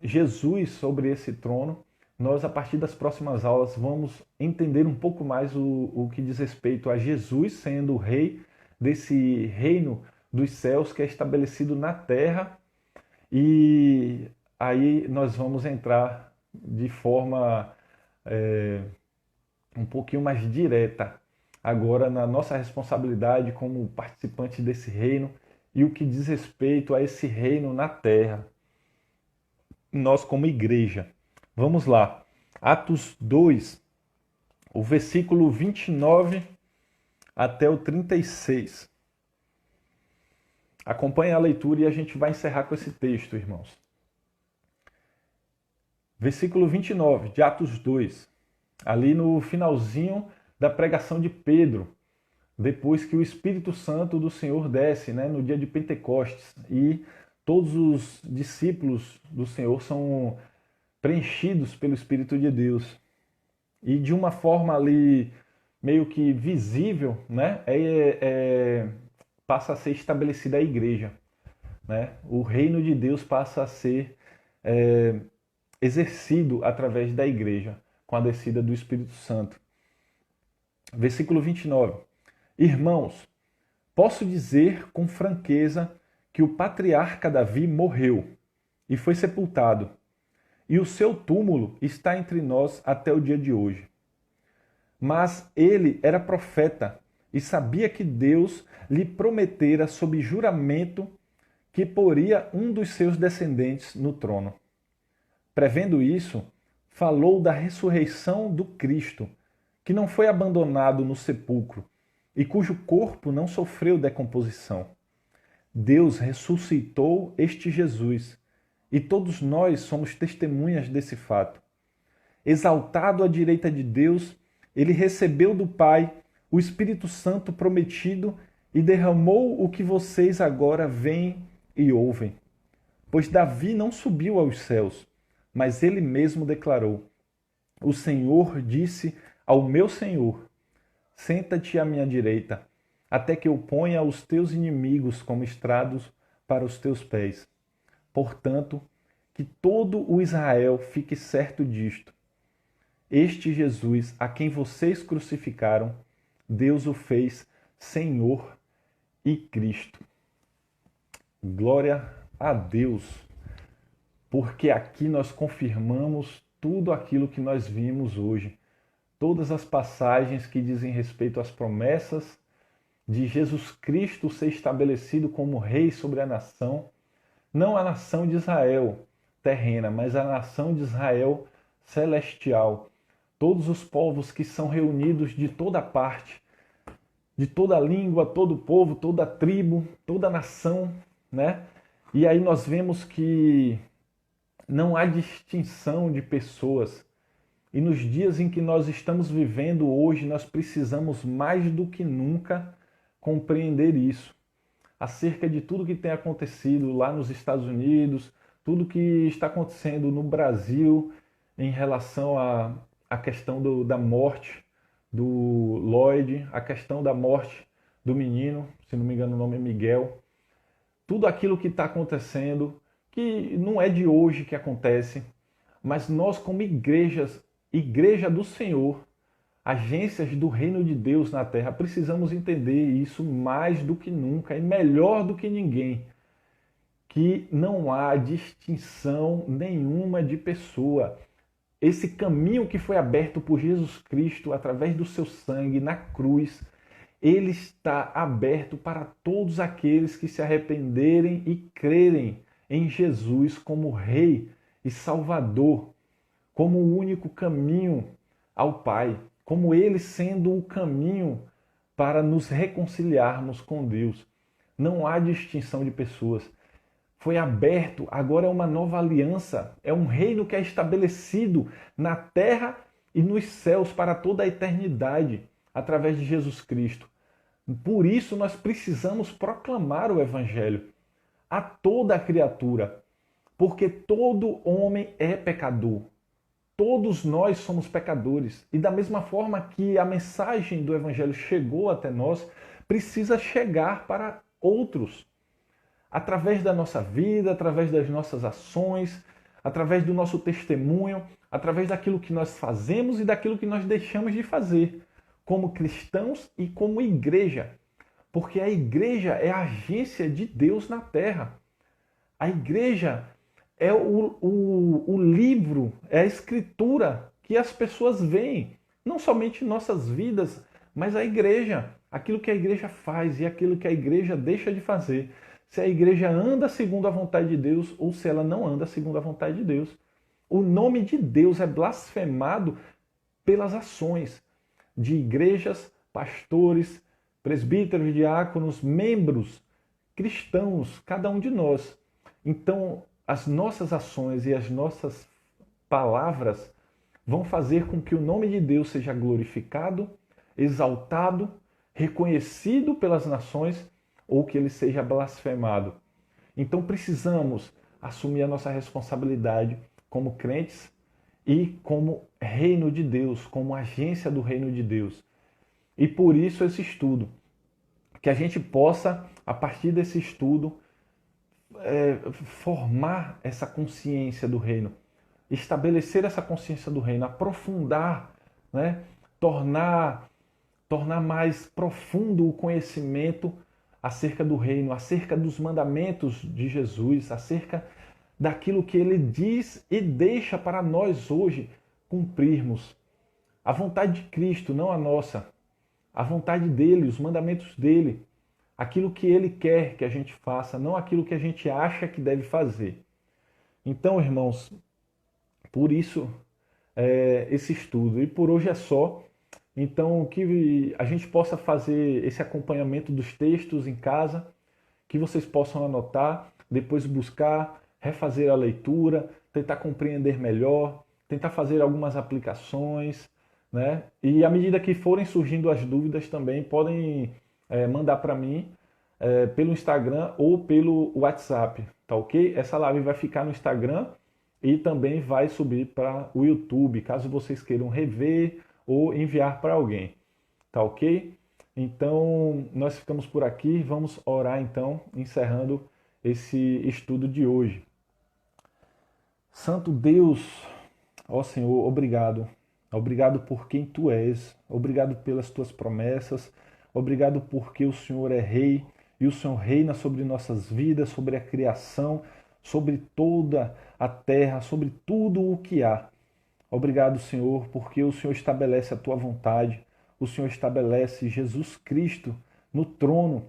Jesus sobre esse trono, nós, a partir das próximas aulas, vamos entender um pouco mais o que diz respeito a Jesus sendo o rei desse reino dos céus que é estabelecido na terra. E aí nós vamos entrar de forma um pouquinho mais direta agora na nossa responsabilidade como participante desse reino e o que diz respeito a esse reino na terra. Nós como igreja. Vamos lá. Atos 2, o versículo 29 até o 36. Acompanhe a leitura e a gente vai encerrar com esse texto, irmãos. Versículo 29 de Atos 2. Ali no finalzinho da pregação de Pedro, depois que o Espírito Santo do Senhor desce, no dia de Pentecostes, e todos os discípulos do Senhor são preenchidos pelo Espírito de Deus. E de uma forma ali meio que visível, passa a ser estabelecida a igreja. O reino de Deus passa a ser exercido através da igreja, com a descida do Espírito Santo. Versículo 29. Irmãos, posso dizer com franqueza que o patriarca Davi morreu e foi sepultado, e o seu túmulo está entre nós até o dia de hoje. Mas ele era profeta e sabia que Deus lhe prometera sob juramento que poria um dos seus descendentes no trono. Prevendo isso, falou da ressurreição do Cristo, que não foi abandonado no sepulcro e cujo corpo não sofreu decomposição. Deus ressuscitou este Jesus, e todos nós somos testemunhas desse fato. Exaltado à direita de Deus, ele recebeu do Pai o Espírito Santo prometido e derramou o que vocês agora veem e ouvem. Pois Davi não subiu aos céus, mas ele mesmo declarou: o Senhor disse ao meu Senhor: senta-te à minha direita, até que eu ponha os teus inimigos como estrados para os teus pés. Portanto, que todo o Israel fique certo disto. Este Jesus, a quem vocês crucificaram, Deus o fez Senhor e Cristo. Glória a Deus, porque aqui nós confirmamos tudo aquilo que nós vimos hoje. Todas as passagens que dizem respeito às promessas de Jesus Cristo ser estabelecido como rei sobre a nação, não a nação de Israel terrena, mas a nação de Israel celestial. Todos os povos que são reunidos de toda parte de toda língua, todo povo, toda tribo, toda nação, né? E aí nós vemos que não há distinção de pessoas. E nos dias em que nós estamos vivendo hoje, nós precisamos mais do que nunca compreender isso. Acerca de tudo que tem acontecido lá nos Estados Unidos, tudo que está acontecendo no Brasil em relação à questão da morte do Lloyd, a questão da morte do menino, se não me engano o nome é Miguel. Tudo aquilo que está acontecendo, que não é de hoje que acontece, mas nós como igreja do Senhor, agências do reino de Deus na terra, precisamos entender isso mais do que nunca e melhor do que ninguém, que não há distinção nenhuma de pessoa. Esse caminho que foi aberto por Jesus Cristo através do seu sangue na cruz, ele está aberto para todos aqueles que se arrependerem e crerem em Jesus como Rei e Salvador, como o único caminho ao Pai, como ele sendo o caminho para nos reconciliarmos com Deus. Não há distinção de pessoas. Foi aberto, agora é uma nova aliança, é um reino que é estabelecido na terra e nos céus para toda a eternidade, através de Jesus Cristo. Por isso nós precisamos proclamar o Evangelho a toda a criatura, porque todo homem é pecador. Todos nós somos pecadores. E da mesma forma que a mensagem do Evangelho chegou até nós, precisa chegar para outros. Através da nossa vida, através das nossas ações, através do nosso testemunho, através daquilo que nós fazemos e daquilo que nós deixamos de fazer, como cristãos e como igreja. Porque a igreja é a agência de Deus na terra. A igreja é o livro, é a escritura que as pessoas veem, não somente em nossas vidas, mas a igreja, aquilo que a igreja faz e aquilo que a igreja deixa de fazer. Se a igreja anda segundo a vontade de Deus ou se ela não anda segundo a vontade de Deus. O nome de Deus é blasfemado pelas ações de igrejas, pastores, presbíteros, diáconos, membros, cristãos, cada um de nós. Então, as nossas ações e as nossas palavras vão fazer com que o nome de Deus seja glorificado, exaltado, reconhecido pelas nações ou que ele seja blasfemado. Então precisamos assumir a nossa responsabilidade como crentes e como reino de Deus, como agência do reino de Deus. E por isso esse estudo, que a gente possa, a partir desse estudo, formar essa consciência do reino, estabelecer essa consciência do reino, aprofundar, né? tornar mais profundo o conhecimento acerca do reino, acerca dos mandamentos de Jesus, acerca daquilo que ele diz e deixa para nós hoje cumprirmos. A vontade de Cristo, não a nossa. A vontade dele, os mandamentos dele. Aquilo que ele quer que a gente faça, não aquilo que a gente acha que deve fazer. Então, irmãos, por isso esse estudo. E por hoje é só. Então, que a gente possa fazer esse acompanhamento dos textos em casa, que vocês possam anotar, depois buscar, refazer a leitura, tentar compreender melhor, tentar fazer algumas aplicações, né? E à medida que forem surgindo as dúvidas também, podem mandar para mim pelo Instagram ou pelo WhatsApp, tá ok? Essa live vai ficar no Instagram e também vai subir para o YouTube, caso vocês queiram rever ou enviar para alguém, tá ok? Então, nós ficamos por aqui, vamos orar então, encerrando esse estudo de hoje. Santo Deus, ó Senhor, obrigado. Obrigado por quem Tu és, obrigado pelas Tuas promessas, obrigado porque o Senhor é Rei e o Senhor reina sobre nossas vidas, sobre a criação, sobre toda a terra, sobre tudo o que há. Obrigado, Senhor, porque o Senhor estabelece a Tua vontade, o Senhor estabelece Jesus Cristo no trono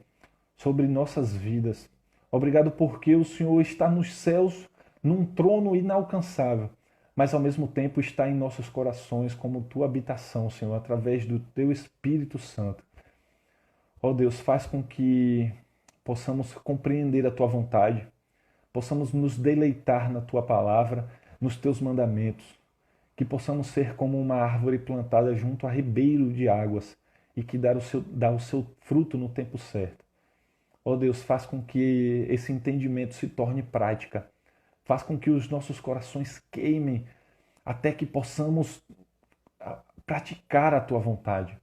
sobre nossas vidas. Obrigado porque o Senhor está nos céus, num trono inalcançável, mas ao mesmo tempo está em nossos corações como Tua habitação, Senhor, através do Teu Espírito Santo. Ó Deus, faz com que possamos compreender a tua vontade, possamos nos deleitar na tua palavra, nos teus mandamentos, que possamos ser como uma árvore plantada junto a ribeiro de águas e que dá o seu fruto no tempo certo. Ó Deus, faz com que esse entendimento se torne prática, faz com que os nossos corações queimem até que possamos praticar a tua vontade,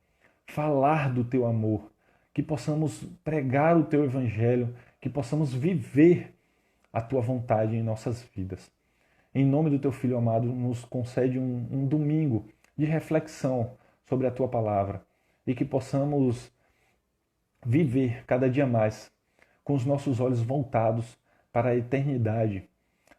falar do teu amor, que possamos pregar o teu evangelho, que possamos viver a tua vontade em nossas vidas. Em nome do teu Filho amado, nos concede um domingo de reflexão sobre a tua palavra e que possamos viver cada dia mais com os nossos olhos voltados para a eternidade,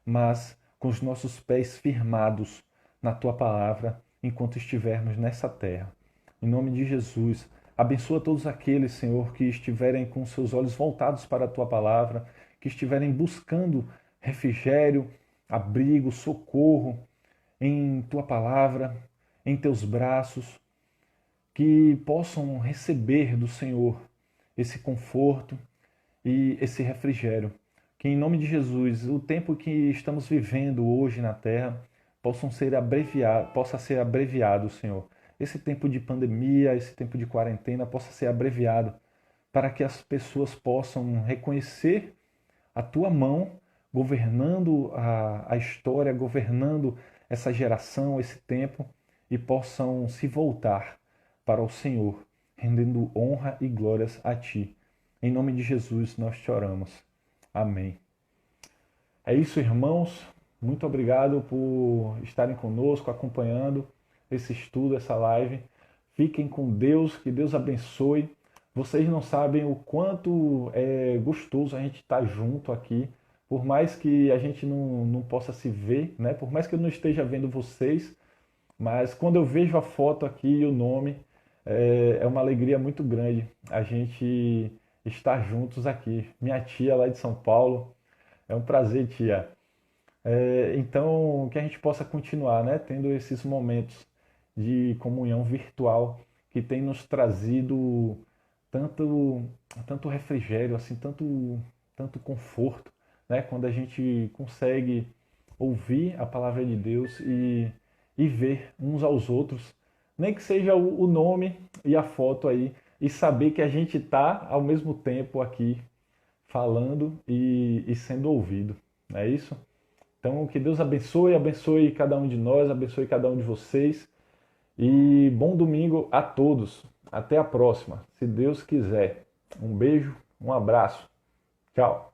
mas com os nossos pés firmados na tua palavra enquanto estivermos nessa terra. Em nome de Jesus, abençoa todos aqueles, Senhor, que estiverem com seus olhos voltados para a tua palavra, que estiverem buscando refrigério, abrigo, socorro em tua palavra, em teus braços, que possam receber do Senhor esse conforto e esse refrigério. Que em nome de Jesus, o tempo que estamos vivendo hoje na terra possa ser abreviado, Senhor. Esse tempo de pandemia, esse tempo de quarentena possa ser abreviado para que as pessoas possam reconhecer a tua mão governando a história, governando essa geração, esse tempo, e possam se voltar para o Senhor, rendendo honra e glórias a ti. Em nome de Jesus nós te oramos. Amém. É isso, irmãos. Muito obrigado por estarem conosco, acompanhando esse estudo, essa live. Fiquem com Deus, que Deus abençoe. Vocês não sabem o quanto é gostoso a gente estar junto aqui, por mais que a gente não possa se ver, né? Por mais que eu não esteja vendo vocês, mas quando eu vejo a foto aqui e o nome, é uma alegria muito grande a gente estar juntos aqui. Minha tia lá de São Paulo, é um prazer, tia. Então, que a gente possa continuar, né? Tendo esses momentos de comunhão virtual que tem nos trazido tanto refrigério, assim, tanto conforto, né? Quando a gente consegue ouvir a palavra de Deus e ver uns aos outros, nem que seja o nome e a foto aí, e saber que a gente está ao mesmo tempo aqui falando e sendo ouvido. Não é isso? Então, que Deus abençoe cada um de nós, abençoe cada um de vocês. E bom domingo a todos. Até a próxima, se Deus quiser. Um beijo, um abraço. Tchau.